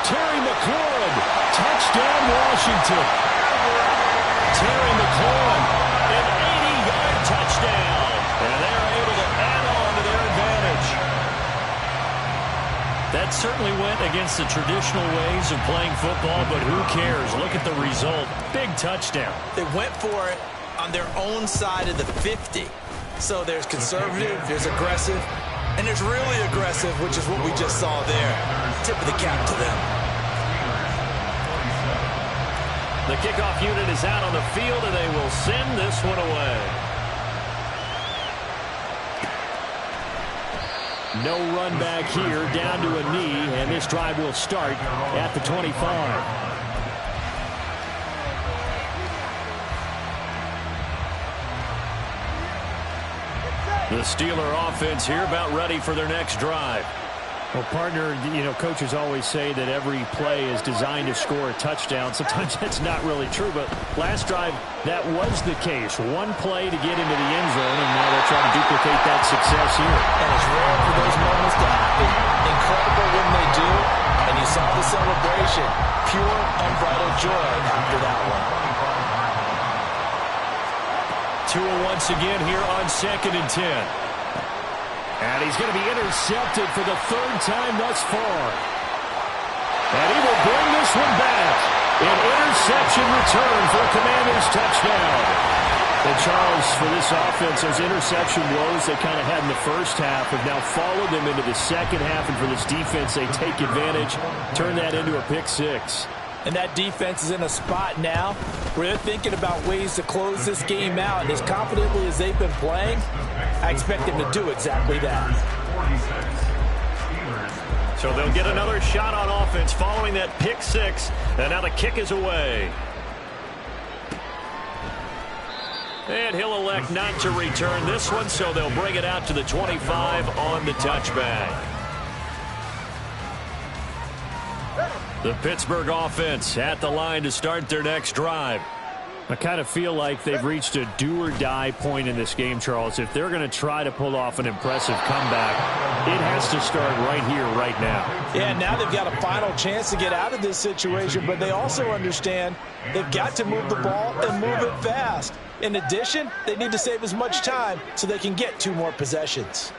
Terry McLaurin. Touchdown, Washington. Terry McLaurin, an 80-yard touchdown. And they're able to add on to their advantage. That certainly went against the traditional ways of playing football, but who cares? Look at the result. Big touchdown. They went for it on their own side of the 50. So there's conservative, there's aggressive, and there's really aggressive, which is what we just saw there. Tip of the cap to them. The kickoff unit is out on the field, and they will send this one away. No run back here, down to a knee, and this drive will start at the 25. The Steeler offense here about ready for their next drive. Well, partner, coaches always say that every play is designed to score a touchdown. Sometimes that's not really true, but last drive, that was the case. One play to get into the end zone, and now they're trying to duplicate that success here. And it's rare for those moments to happen. Incredible when they do, and you saw the celebration. Pure, unbridled joy after that one. Tua once again here on 2nd and 10. And he's going to be intercepted for the 3rd time thus far. And he will bring this one back. An interception return for a Commanders touchdown. And Charles, for this offense, those interception woes they kind of had in the first half have now followed them into the second half. And for this defense, they take advantage, turn that into a pick 6. And that defense is in a spot now where they're thinking about ways to close this game out. And as confidently as they've been playing, I expect them to do exactly that. So they'll get another shot on offense following that pick 6. And now the kick is away. And he'll elect not to return this one, so they'll bring it out to the 25 on the touchback. The Pittsburgh offense at the line to start their next drive. I kind of feel like they've reached a do-or-die point in this game, Charles. If they're going to try to pull off an impressive comeback, it has to start right here, right now. Yeah, now they've got a final chance to get out of this situation, but they also understand they've got to move the ball and move it fast. In addition, they need to save as much time so they can get 2 more possessions.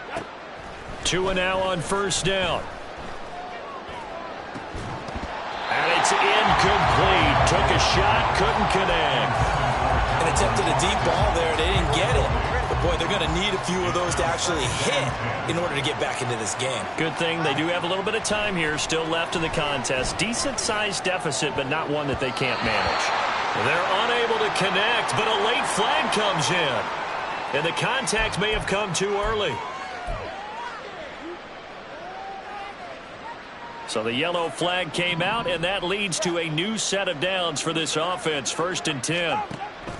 2 and now on first down. And it's incomplete. Took a shot, couldn't connect. And attempted a deep ball there. They didn't get it. But, boy, they're going to need a few of those to actually hit in order to get back into this game. Good thing they do have a little bit of time here still left in the contest. Decent-sized deficit, but not one that they can't manage. They're unable to connect, but a late flag comes in. And the contact may have come too early. So the yellow flag came out, and that leads to a new set of downs for this offense. 1st and 10.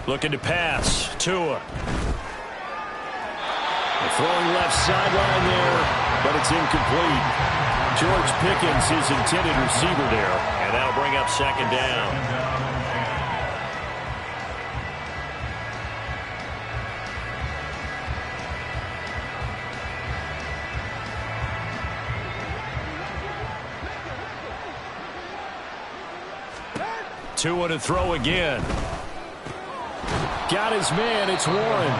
Looking to pass. Tua. Throwing left sideline there, but it's incomplete. George Pickens, his intended receiver there, and that'll bring up 2nd down. Tua to throw again. Got his man. It's Warren.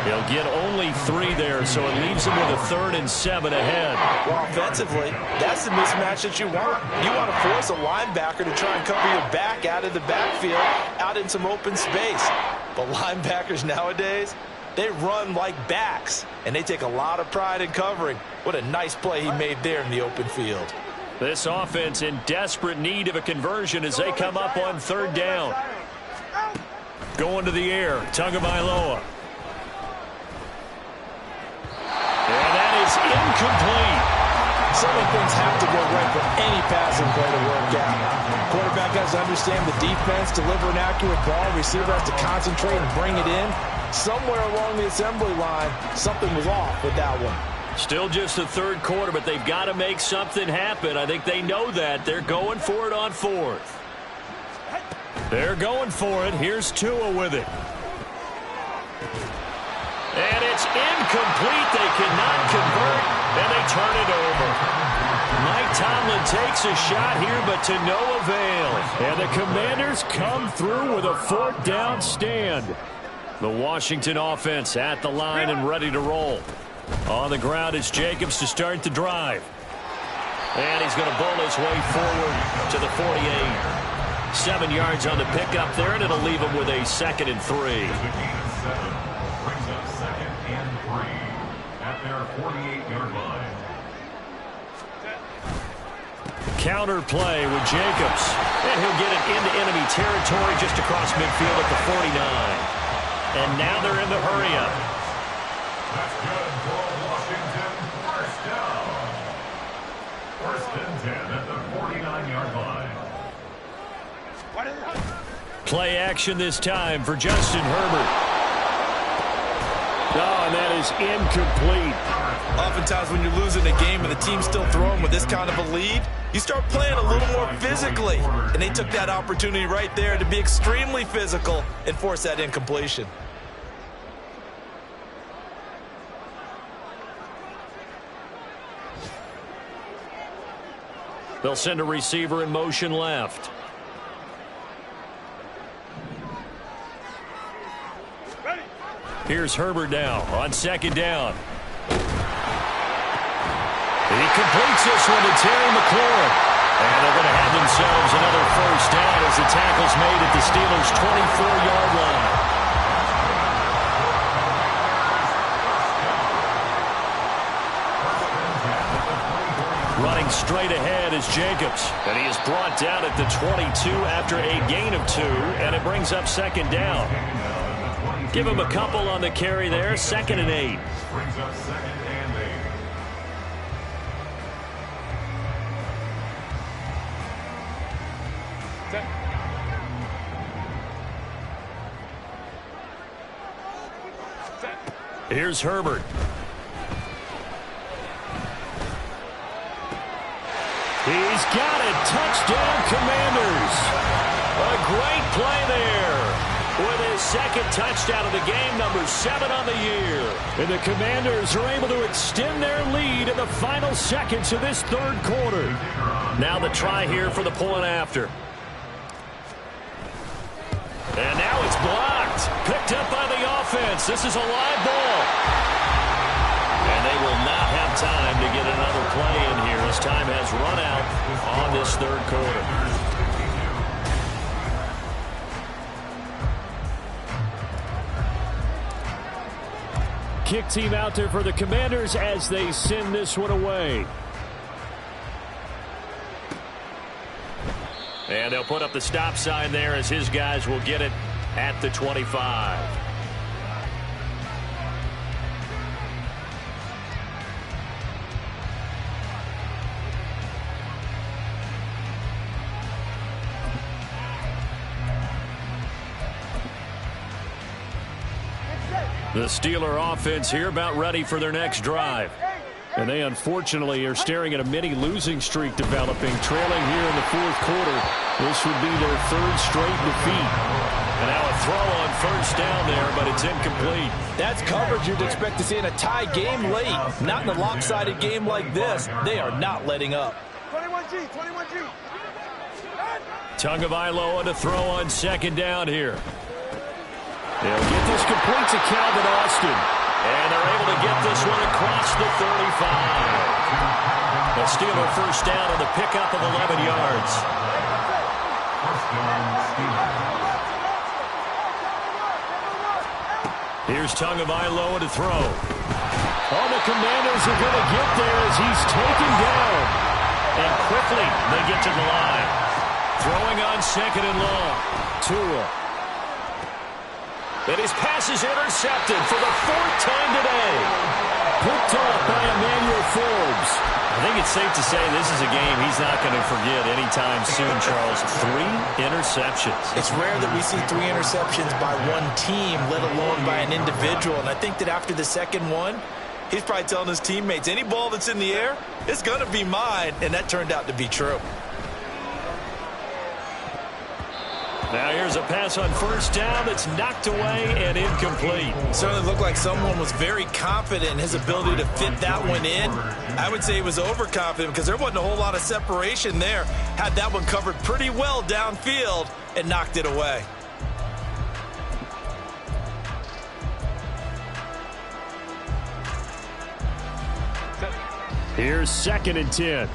He'll get only 3 there, so it leaves him with a 3rd and 7 ahead. Well, offensively, that's the mismatch that you want. You want to force a linebacker to try and cover your back out of the backfield, out in some open space. But linebackers nowadays, they run like backs, and they take a lot of pride in covering. What a nice play he made there in the open field. This offense in desperate need of a conversion as they come up on 3rd down. Going to the air, Tagovailoa. And that is incomplete. Some of things have to go right for any passing play to work out. Quarterback has to understand the defense, deliver an accurate ball. Receiver has to concentrate and bring it in. Somewhere along the assembly line, something was off with that one. Still just the 3rd quarter, but they've got to make something happen. I think they know that. They're going for it on 4th. They're going for it. Here's Tua with it. And it's incomplete. They cannot convert, and they turn it over. Mike Tomlin takes a shot here, but to no avail. And the Commanders come through with a 4th down stand. The Washington offense at the line and ready to roll. On the ground, it's Jacobs to start the drive. And he's going to bowl his way forward to the 48. 7 yards on the pickup there, and it'll leave him with a 2nd and 3. Brings up 2nd and 3 at their 48-yard line. Counter play with Jacobs. And he'll get it into enemy territory just across midfield at the 49. And now they're in the hurry-up. That's good for Washington. 1st down. 1st and 10 at the 49-yard line. Play action this time for Justin Herbert. Oh, and that is incomplete. Oftentimes when you're losing a game and the team's still throwing with this kind of a lead, you start playing a little more physically. And they took that opportunity right there to be extremely physical and force that incompletion. They'll send a receiver in motion left. Here's Herbert now on 2nd down. He completes this one to Terry McLaurin. And they're going to have themselves another 1st down as the tackle's made at the Steelers' 24-yard line. Running straight ahead is Jacobs. And he is brought down at the 22 after a gain of 2. And it brings up 2nd down. Give him a couple on the carry there. 2nd and 8. Brings up 2nd and 8. Here's Herbert. He's got it. Touchdown, Commanders. A great play there. with his second touchdown of the game, number 7 on the year. And the Commanders are able to extend their lead in the final seconds of this third quarter. Now the try here for the point after. And now it's blocked. Picked up by the offense. This is a live ball. And they will not have time to get another play in here as time has run out on this third quarter. Kick team out there for the Commanders as they send this one away. And they'll put up the stop sign there as his guys will get it at the 25. The Steeler offense here about ready for their next drive. And they unfortunately are staring at a mini losing streak developing, trailing here in the fourth quarter. This would be their third straight defeat. And now a throw on first down there, but it's incomplete. That's coverage you'd expect to see in a tie game late. Not in a lopsided game like this. They are not letting up. 21G, 21G. Tagovailoa to throw on second down here. They'll get this complete to Calvin Austin. And they're able to get this one across the 35. A Steeler first down on the pickup of 11 yards. Here's Tagovailoa to throw. Oh, the Commanders are going to get there as he's taken down. And quickly they get to the line. Throwing on second and long. Tua. And his pass is intercepted for the fourth time today. Picked off by Emmanuel Forbes. I think it's safe to say this is a game he's not going to forget anytime soon, Charles. 3 interceptions. It's rare that we see 3 interceptions by one team, let alone by an individual. And I think that after the second one, he's probably telling his teammates, any ball that's in the air, it's going to be mine. And that turned out to be true. Now here's a pass on first down that's knocked away and incomplete. Certainly looked like someone was very confident in his ability to fit that one in. I would say he was overconfident because there wasn't a whole lot of separation there. Had that one covered pretty well downfield and knocked it away. Here's 2nd and 10.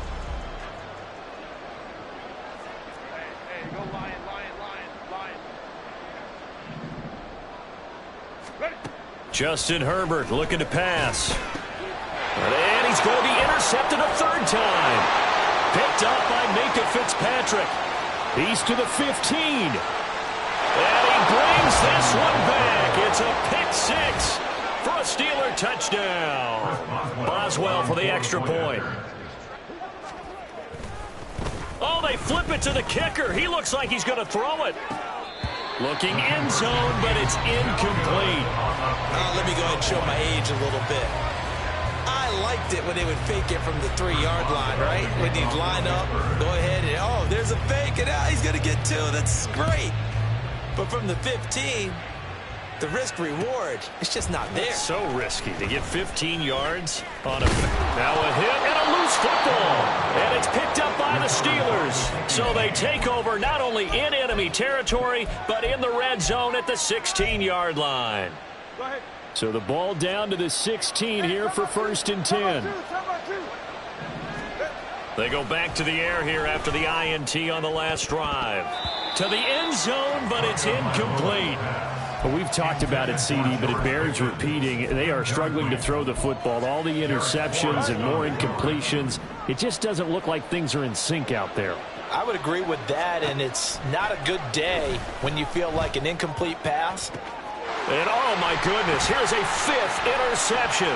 Justin Herbert looking to pass. And he's going to be intercepted a third time. Picked up by Minka Fitzpatrick. He's to the 15. And he brings this one back. It's a pick 6 for a Steeler touchdown. Boswell for the extra point. Oh, they flip it to the kicker. He looks like he's going to throw it. Looking end zone, but it's incomplete. Let me go ahead and show my age a little bit. I liked it when they would fake it from the 3-yard line, right? When you'd line up, go ahead and, oh, there's a fake, and he's going to get 2. That's great. But from the 15, the risk-reward, it's just not there. It's so risky to get 15 yards on a... Now a hit and a loose football. And it's picked up by the Steelers. So they take over not only in enemy territory, but in the red zone at the 16-yard line. So the ball down to the 16 here for 1st and 10. They go back to the air here after the INT on the last drive. To the end zone, but it's incomplete. Well, we've talked about it, CD, but it bears repeating. They are struggling to throw the football. All the interceptions and more incompletions. It just doesn't look like things are in sync out there. I would agree with that, and it's not a good day when you feel like an incomplete pass. And, oh, my goodness, here's a 5th interception.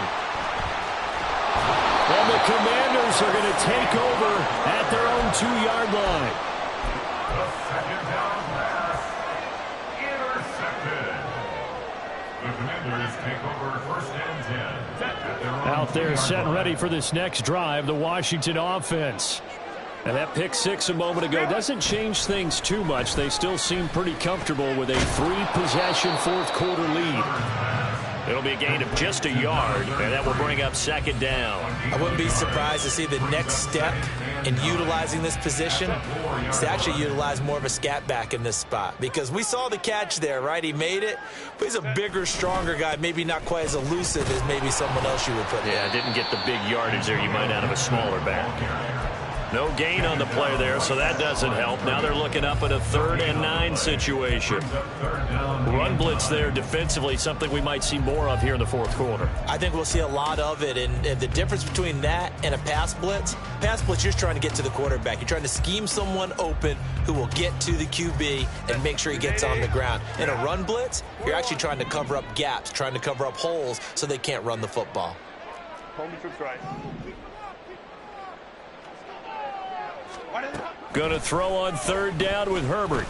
And the Commanders are going to take over at their own 2-yard line. The second down pass, intercepted. The Commanders take over 1st and 10. Out there set and ready for this next drive, the Washington offense. And that pick six a moment ago doesn't change things too much. They still seem pretty comfortable with a 3-possession fourth-quarter lead. It'll be a gain of just a yard, and that will bring up second down. I wouldn't be surprised to see the next step in utilizing this position is to actually utilize more of a scat back in this spot, because we saw the catch there, right? He made it, but he's a bigger, stronger guy, maybe not quite as elusive as maybe someone else you would put there. Yeah, didn't get the big yardage there you might out of a smaller back. No gain on the play there, so that doesn't help. Now they're looking up at a 3rd and 9 situation. Run blitz there defensively, something we might see more of here in the fourth quarter. I think we'll see a lot of it, and the difference between that and a pass blitz, you're just trying to get to the quarterback. You're trying to scheme someone open who will get to the QB and make sure he gets on the ground. In a run blitz, you're actually trying to cover up gaps, trying to cover up holes so they can't run the football. Home troops right. Going to throw on 3rd down with Herbert.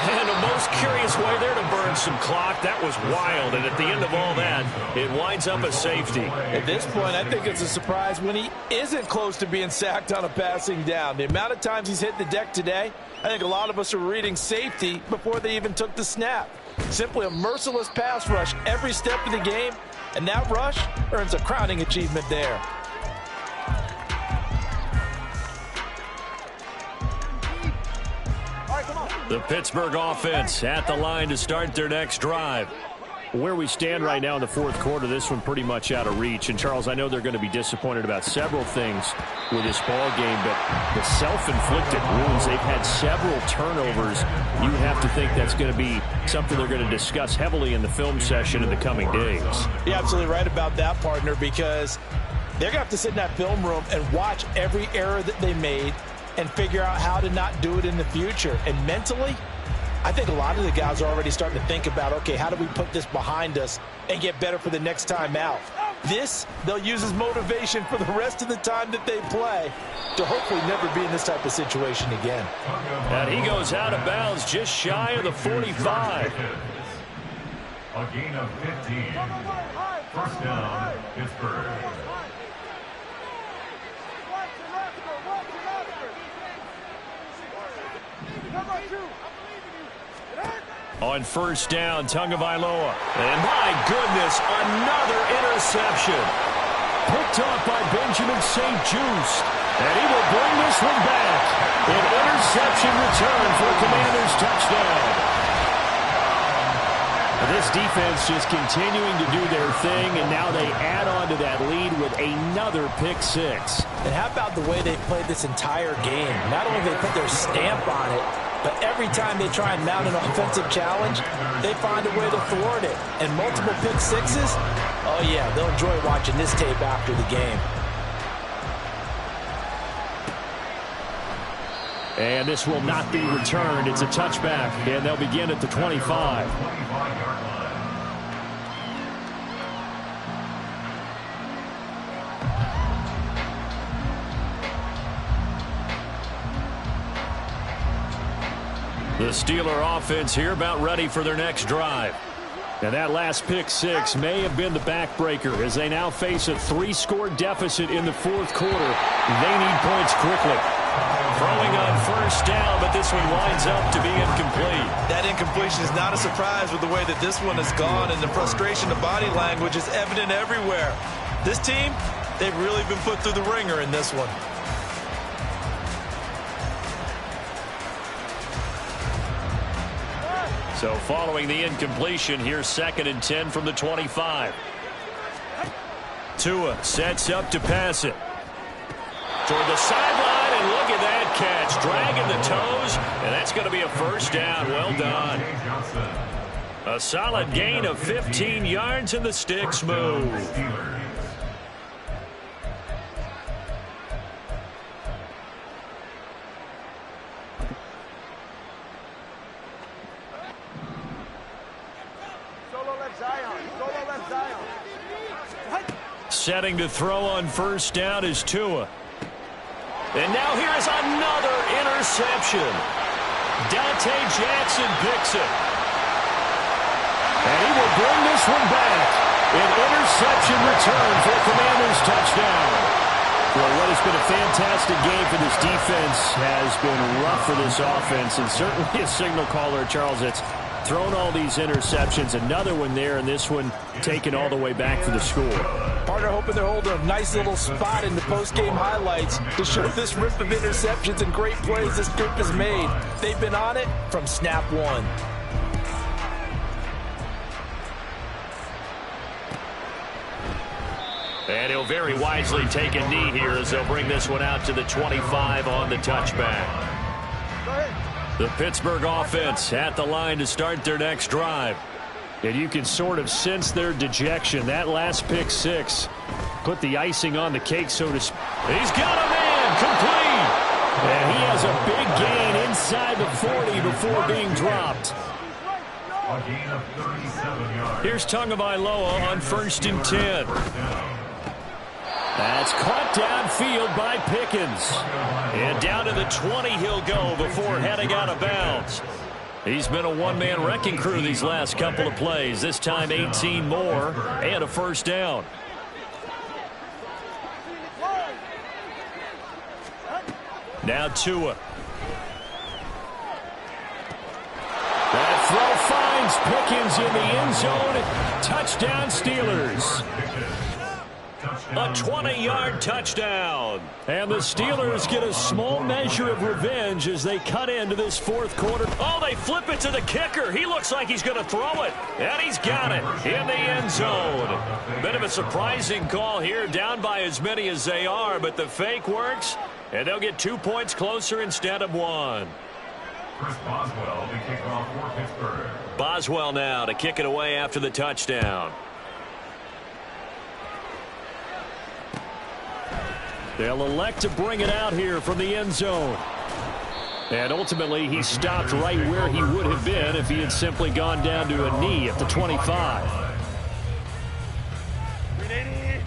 And a most curious way there to burn some clock. That was wild, and at the end of all that, it winds up a safety. At this point, I think it's a surprise when he isn't close to being sacked on a passing down. The amount of times he's hit the deck today, I think a lot of us are reading safety before they even took the snap. Simply a merciless pass rush every step of the game, and that rush earns a crowning achievement there. The Pittsburgh offense at the line to start their next drive. Where we stand right now in the fourth quarter, this one pretty much out of reach. And, Charles, I know they're going to be disappointed about several things with this ball game, but the self-inflicted wounds, they've had several turnovers. You have to think that's going to be something they're going to discuss heavily in the film session in the coming days. You're absolutely right about that, partner, because they're going to have to sit in that film room and watch every error that they made and figure out how to not do it in the future. And mentally, I think a lot of the guys are already starting to think about, okay, how do we put this behind us and get better for the next time out? This, they'll use as motivation for the rest of the time that they play to hopefully never be in this type of situation again. And he goes out of bounds just shy of the 45. A gain of 15. First down, Pittsburgh. On first down, Tagovailoa. And my goodness, another interception. Picked off by Benjamin St. Juste. And he will bring this one back. An interception return for a Commanders touchdown. This defense just continuing to do their thing, and now they add on to that lead with another pick six. And how about the way they played this entire game? Not only did they put their stamp on it, but every time they try and mount an offensive challenge, they find a way to thwart it. And multiple pick sixes, oh yeah, they'll enjoy watching this tape after the game. And this will not be returned. It's a touchback, and they'll begin at the 25. The Steeler offense here about ready for their next drive. And that last pick six may have been the backbreaker as they now face a 3-score deficit in the fourth quarter. They need points quickly. Throwing on first down, but this one winds up to be incomplete. That incompletion is not a surprise with the way that this one has gone, and the frustration, the body language is evident everywhere. This team, they've really been put through the ringer in this one. So following the incompletion, here's 2nd and 10 from the 25. Tua sets up to pass it. Toward the sideline, and look at that catch. Dragging the toes, and that's going to be a first down. Well done. A solid gain of 15 yards, and the sticks move. Setting to throw on first down is Tua. And now here is another interception. Dante Jackson picks it. And he will bring this one back. An interception return for a Commanders touchdown. Well, what has been a fantastic game for this defense has been rough for this offense, and certainly a signal caller, Charles, that's thrown all these interceptions. Another one there, and this one taken all the way back for the score. Partner hoping they're holding a nice little spot in the post-game highlights to show this rip of interceptions and great plays this group has made. They've been on it from snap one. And he'll very wisely take a knee here as they'll bring this one out to the 25 on the touchback. The Pittsburgh offense at the line to start their next drive. And you can sort of sense their dejection. That last pick six put the icing on the cake, so to speak. He's got a man complete. And he has a big gain inside the 40 before being dropped. A gain of 37 yards. Here's Tagovailoa on 1st and 10. That's caught downfield by Pickens. And down to the 20 he'll go before heading out of bounds. He's been a one-man wrecking crew these last couple of plays. This time 18 more and a first down. Now Tua. That throw finds Pickens in the end zone. Touchdown Steelers. A 20-yard touchdown. And the Steelers get a small measure of revenge as they cut into this fourth quarter. Oh, they flip it to the kicker. He looks like he's going to throw it. And he's got it in the end zone. Bit of a surprising call here, down by as many as they are, but the fake works, and they'll get 2 points closer instead of 1. Chris Boswell, the kickoff for Pittsburgh. Boswell now to kick it away after the touchdown. They'll elect to bring it out here from the end zone. And ultimately, he stopped right where he would have been if he had simply gone down to a knee at the 25.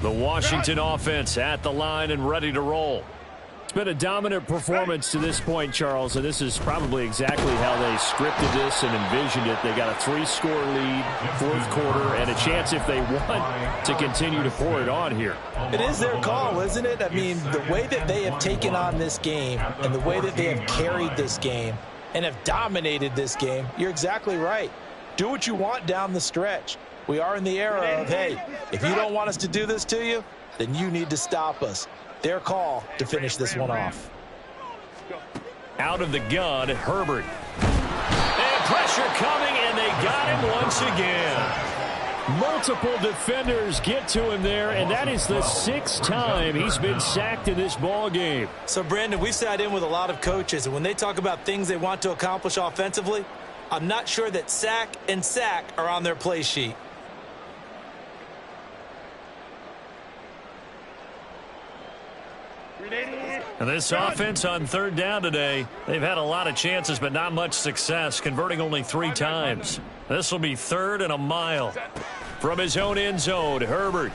The Washington offense at the line and ready to roll. It's been a dominant performance to this point, Charles, and this is probably exactly how they scripted this and envisioned it. They got a 3-score lead, fourth quarter, and a chance, if they want, to continue to pour it on here. It is their call, isn't it? I mean, the way that they have taken on this game and the way that they have carried this game and have dominated this game, you're exactly right. Do what you want down the stretch. We are in the era of, hey, if you don't want us to do this to you, then you need to stop us. Their call to finish this one off. Out of the gun, Herbert. And pressure coming, and they got him once again. Multiple defenders get to him there, and that is the 6th time he's been sacked in this ball game. So, Brandon, we sat in with a lot of coaches, and when they talk about things they want to accomplish offensively, I'm not sure that sack and sack are on their play sheet. And this offense on 3rd down today, they've had a lot of chances but not much success, converting only 3 times. This will be 3rd and a mile. From his own end zone, Herbert.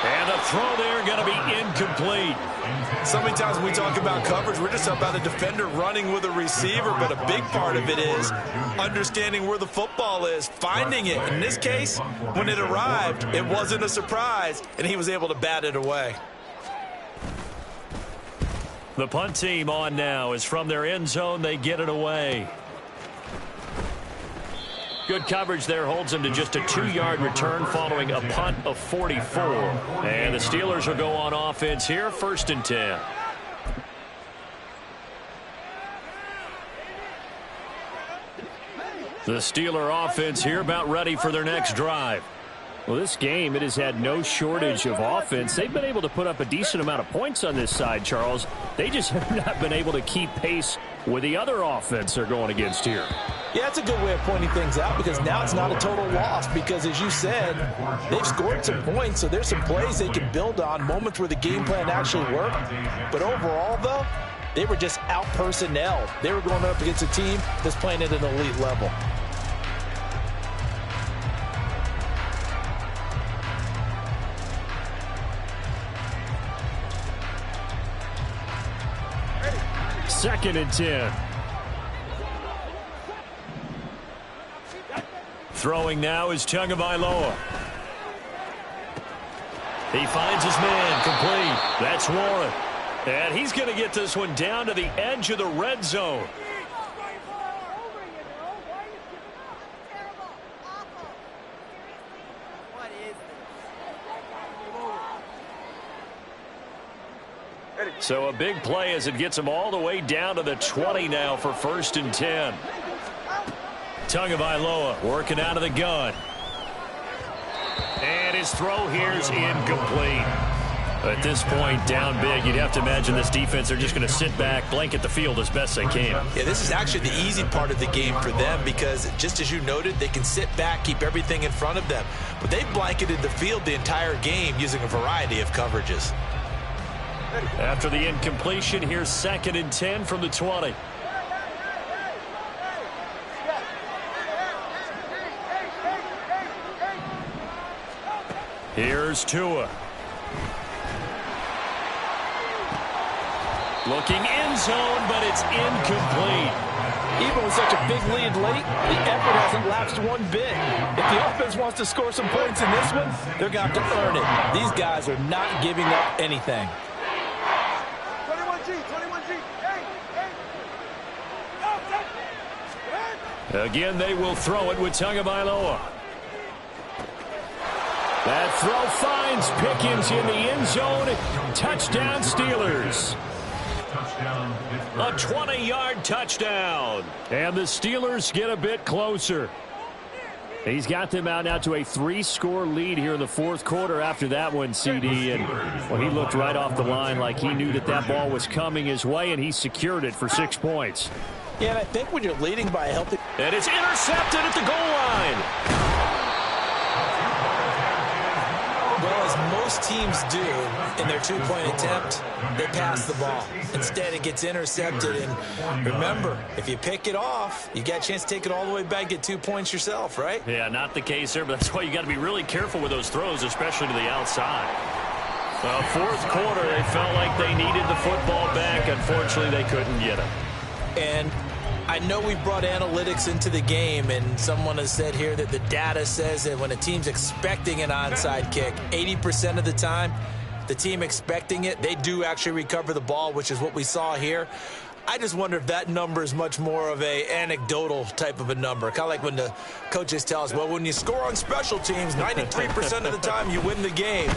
And the throw there going to be incomplete. So many times when we talk about coverage, we're just about a defender running with a receiver, but a big part of it is understanding where the football is, finding it. In this case, when it arrived, it wasn't a surprise, and he was able to bat it away. The punt team on now is from their end zone. They get it away. Good coverage there holds him to just a 2-yard return following a punt of 44. And the Steelers will go on offense here, 1st and 10. The Steeler offense here about ready for their next drive. Well, this game, it has had no shortage of offense. They've been able to put up a decent amount of points on this side, Charles. They just have not been able to keep pace with the other offense they're going against here. Yeah, it's a good way of pointing things out because now it's not a total loss because, as you said, they've scored some points, so there's some plays they can build on, moments where the game plan actually worked. But overall, though, they were just out-personnelled. They were going up against a team that's playing at an elite level. Second and 10. Throwing now is Tagovailoa. He finds his man, complete. That's Warren. And he's going to get this one down to the edge of the red zone. So a big play as it gets him all the way down to the 20 now for 1st and 10. Tagovailoa working out of the gun. And his throw here is incomplete. At this point, down big, you'd have to imagine this defense, they're just going to sit back, blanket the field as best they can. Yeah, this is actually the easy part of the game for them because, just as you noted, they can sit back, keep everything in front of them. But they've blanketed the field the entire game using a variety of coverages. After the incompletion, here's 2nd and 10 from the 20. Here's Tua. Looking end zone, but it's incomplete. Even with such a big lead late, the effort hasn't lapsed one bit. If the offense wants to score some points in this one, they're going to have to earn it. These guys are not giving up anything. 21G. Again, they will throw it with Tagovailoa. That throw finds Pickens in the end zone. Touchdown, Steelers. A 20-yard touchdown. And the Steelers get a bit closer. He's got them out now to a 3-score lead here in the 4th quarter after that one, CD. And well, he looked right off the line like he knew that that ball was coming his way, and he secured it for 6 points. Yeah, and I think when you're leading by a healthy... And it's intercepted at the goal line. Well, as most teams do in their 2-point attempt, they pass the ball. Instead, it gets intercepted. And remember, if you pick it off, you got a chance to take it all the way back, get 2 points yourself, right? Yeah, not the case there, but that's why you got to be really careful with those throws, especially to the outside. 4th quarter, they felt like they needed the football back. Unfortunately, they couldn't get it. And I know we brought analytics into the game, and someone has said here that the data says that when a team's expecting an onside kick, 80% of the time, the team expecting it, they do actually recover the ball, which is what we saw here. I just wonder if that number is much more of a anecdotal type of a number. Kind of like when the coaches tell us, well, when you score on special teams, 93% of the time you win the game.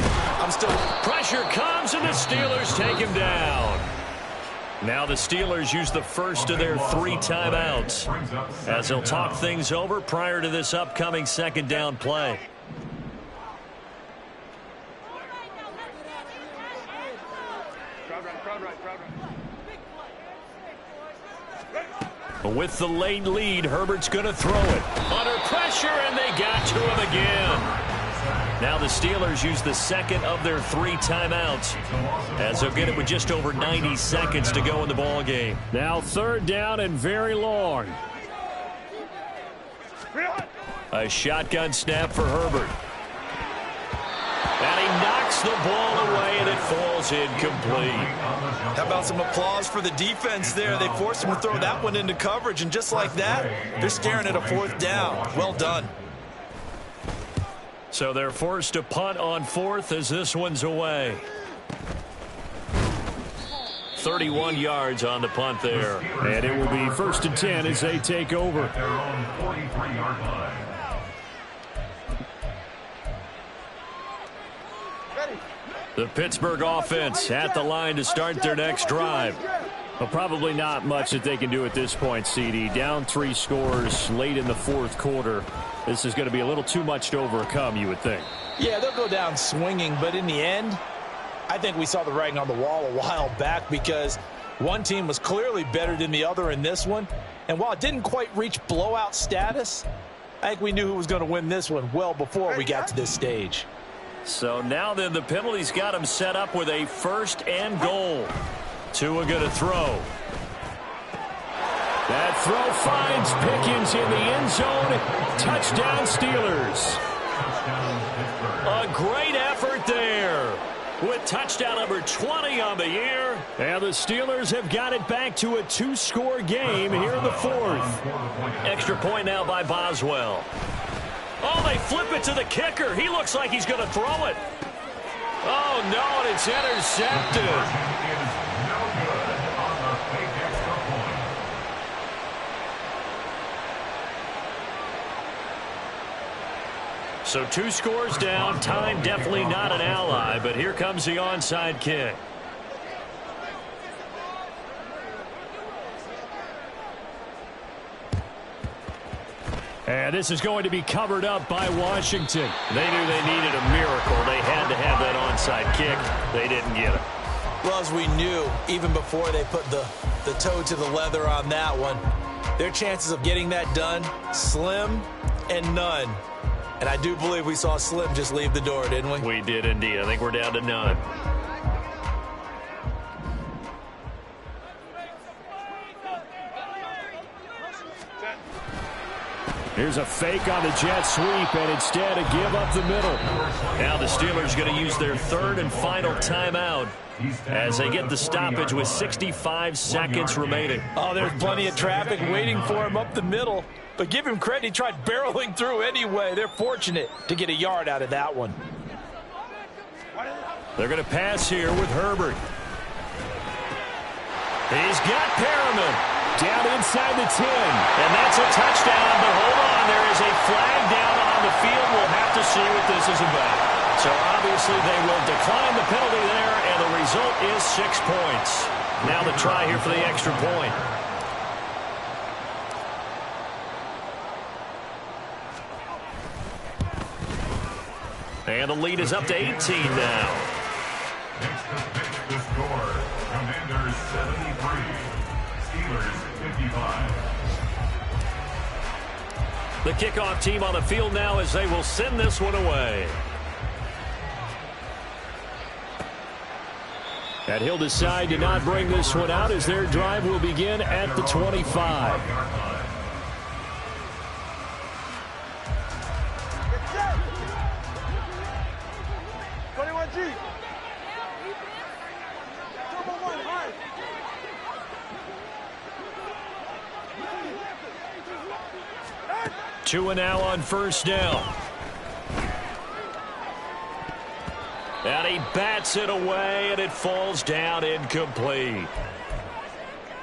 Pressure comes, and the Steelers take him down. Now the Steelers use the first of their 3 timeouts as they'll talk things over prior to this upcoming 2nd down play. With the late lead, Herbert's going to throw it. Under pressure, and they got to him again. Now the Steelers use the 2nd of their 3 timeouts as they'll get it with just over 90 seconds to go in the ball game. Now 3rd down and very long. A shotgun snap for Herbert. And he knocks the ball away, and it falls incomplete. How about some applause for the defense there? They forced him to throw that one into coverage, and just like that, they're staring at a 4th down. Well done. So they're forced to punt on 4th as this one's away. 31 yards on the punt there. And it will be 1st and 10 as they take over. Their own 43-yard line. The Pittsburgh offense at the line to start their next drive. Well, probably not much that they can do at this point, CD. Down 3 scores late in the 4th quarter. This is going to be a little too much to overcome, you would think. Yeah, they'll go down swinging, but in the end, I think we saw the writing on the wall a while back because one team was clearly better than the other in this one. And while it didn't quite reach blowout status, I think we knew who was going to win this one well before we got to this stage. So now then, the penalty's got him set up with a 1st and goal. Tua going to throw. That throw finds Pickens in the end zone. Touchdown, Steelers. A great effort there with touchdown number 20 on the year. And the Steelers have got it back to a 2-score game here in the 4th. Extra point now by Boswell. Oh, they flip it to the kicker. He looks like he's going to throw it. Oh, no, and it's intercepted. Is no good on the fake extra point. So 2 scores down. Time definitely not an ally, but here comes the onside kick. And this is going to be covered up by Washington. They knew they needed a miracle. They had to have that onside kick. They didn't get it. Well, as we knew, even before they put the toe to the leather on that one, their chances of getting that done, slim and none. And I do believe we saw Slim just leave the door, didn't we? We did indeed. I think we're down to none. Here's a fake on the jet sweep, and instead a give up the middle. Now the Steelers going to use their 3rd and final timeout as they get the stoppage with 65 seconds remaining. Oh, there's plenty of traffic waiting for him up the middle. But give him credit, he tried barreling through anyway. They're fortunate to get a yard out of that one. They're going to pass here with Herbert. He's got Perriman. Down inside the 10. And that's a touchdown, but hold on. There is a flag down on the field. We'll have to see what this is about. So obviously they will decline the penalty there, and the result is 6 points. Now the try here for the extra point. And the lead is up to 18 now. Extra pitch to score. Commanders 73. Steelers 55. The kickoff team on the field now as they will send this one away. And he'll decide to not bring this one out as their drive will begin at the 25. Tua now on 1st down. And he bats it away, and it falls down incomplete.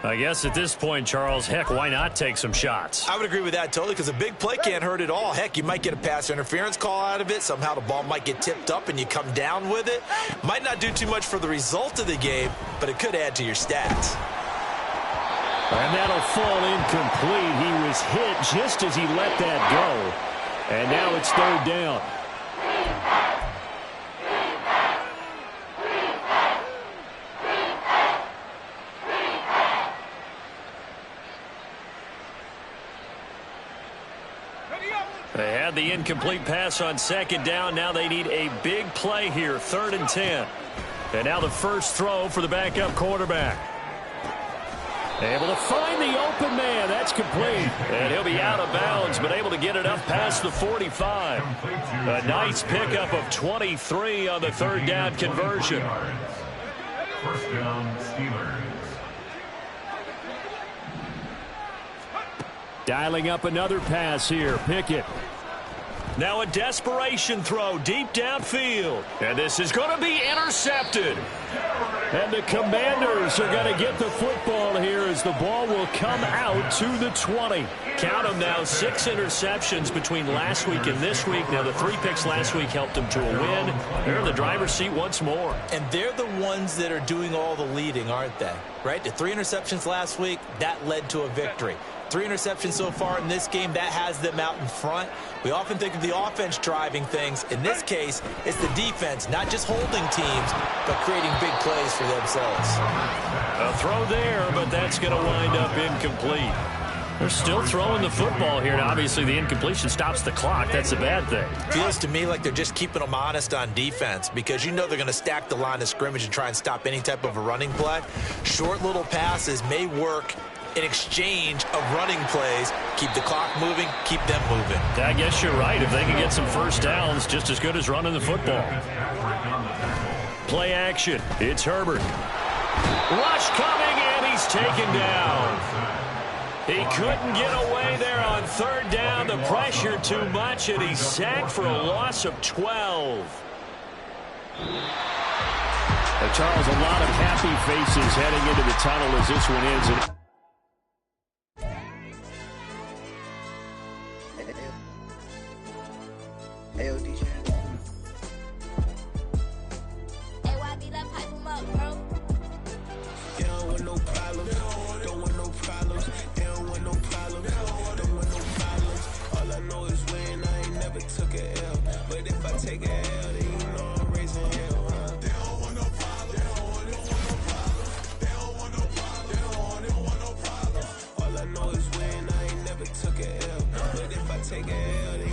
I guess at this point, Charles, heck, why not take some shots? I would agree with that totally, because a big play can't hurt at all. Heck, you might get a pass interference call out of it. Somehow the ball might get tipped up and you come down with it. Might not do too much for the result of the game, but it could add to your stats. And that'll fall incomplete. He was hit just as he let that go. And now it's 3rd down. They had the incomplete pass on 2nd down. Now they need a big play here, 3rd and 10. And now the first throw for the backup quarterback. Able to find the open man. That's complete. And he'll be out of bounds, but able to get it up past the 45. A nice pickup of 23 on the 3rd down conversion. 1st down, Steelers. Dialing up another pass here. Pickett. Now a desperation throw deep downfield. And this is going to be intercepted. And the Commanders are going to get the football here as the ball will come out to the 20. Count them now, 6 interceptions between last week and this week. Now the 3 picks last week helped them to a win. They're in the driver's seat once more. And they're the ones that are doing all the leading, aren't they? Right? The 3 interceptions last week, that led to a victory. 3 interceptions so far in this game, that has them out in front. We often think of the offense driving things. In this case, it's the defense, not just holding teams, but creating big plays for themselves. A throw there, but that's going to wind up incomplete. They're still throwing the football here, and obviously the incompletion stops the clock. That's a bad thing. Feels to me like they're just keeping them honest on defense because you know they're going to stack the line of scrimmage and try and stop any type of a running play. Short little passes may work in exchange of running plays. Keep the clock moving, keep them moving. I guess you're right. If they can get some first downs, just as good as running the football. Play action. It's Herbert. Rush coming, and he's taken down. He couldn't get away there on 3rd down. The pressure too much, and he's sacked for a loss of 12. Charles, a lot of happy faces heading into the tunnel as this one ends. Hey, DJ. Hey, YB, that pipe him up, bro. They don't want no problems. Don't want no problems. They don't want no problems. Don't want no problems. All I know is win. I ain't never took a L. But if I take a L, then you know I'm raising hell, huh? They don't want no problems. They don't want no problems. They don't want no problems. They don't want no problems. All I know is win. I ain't never took a L. But if I take a L, then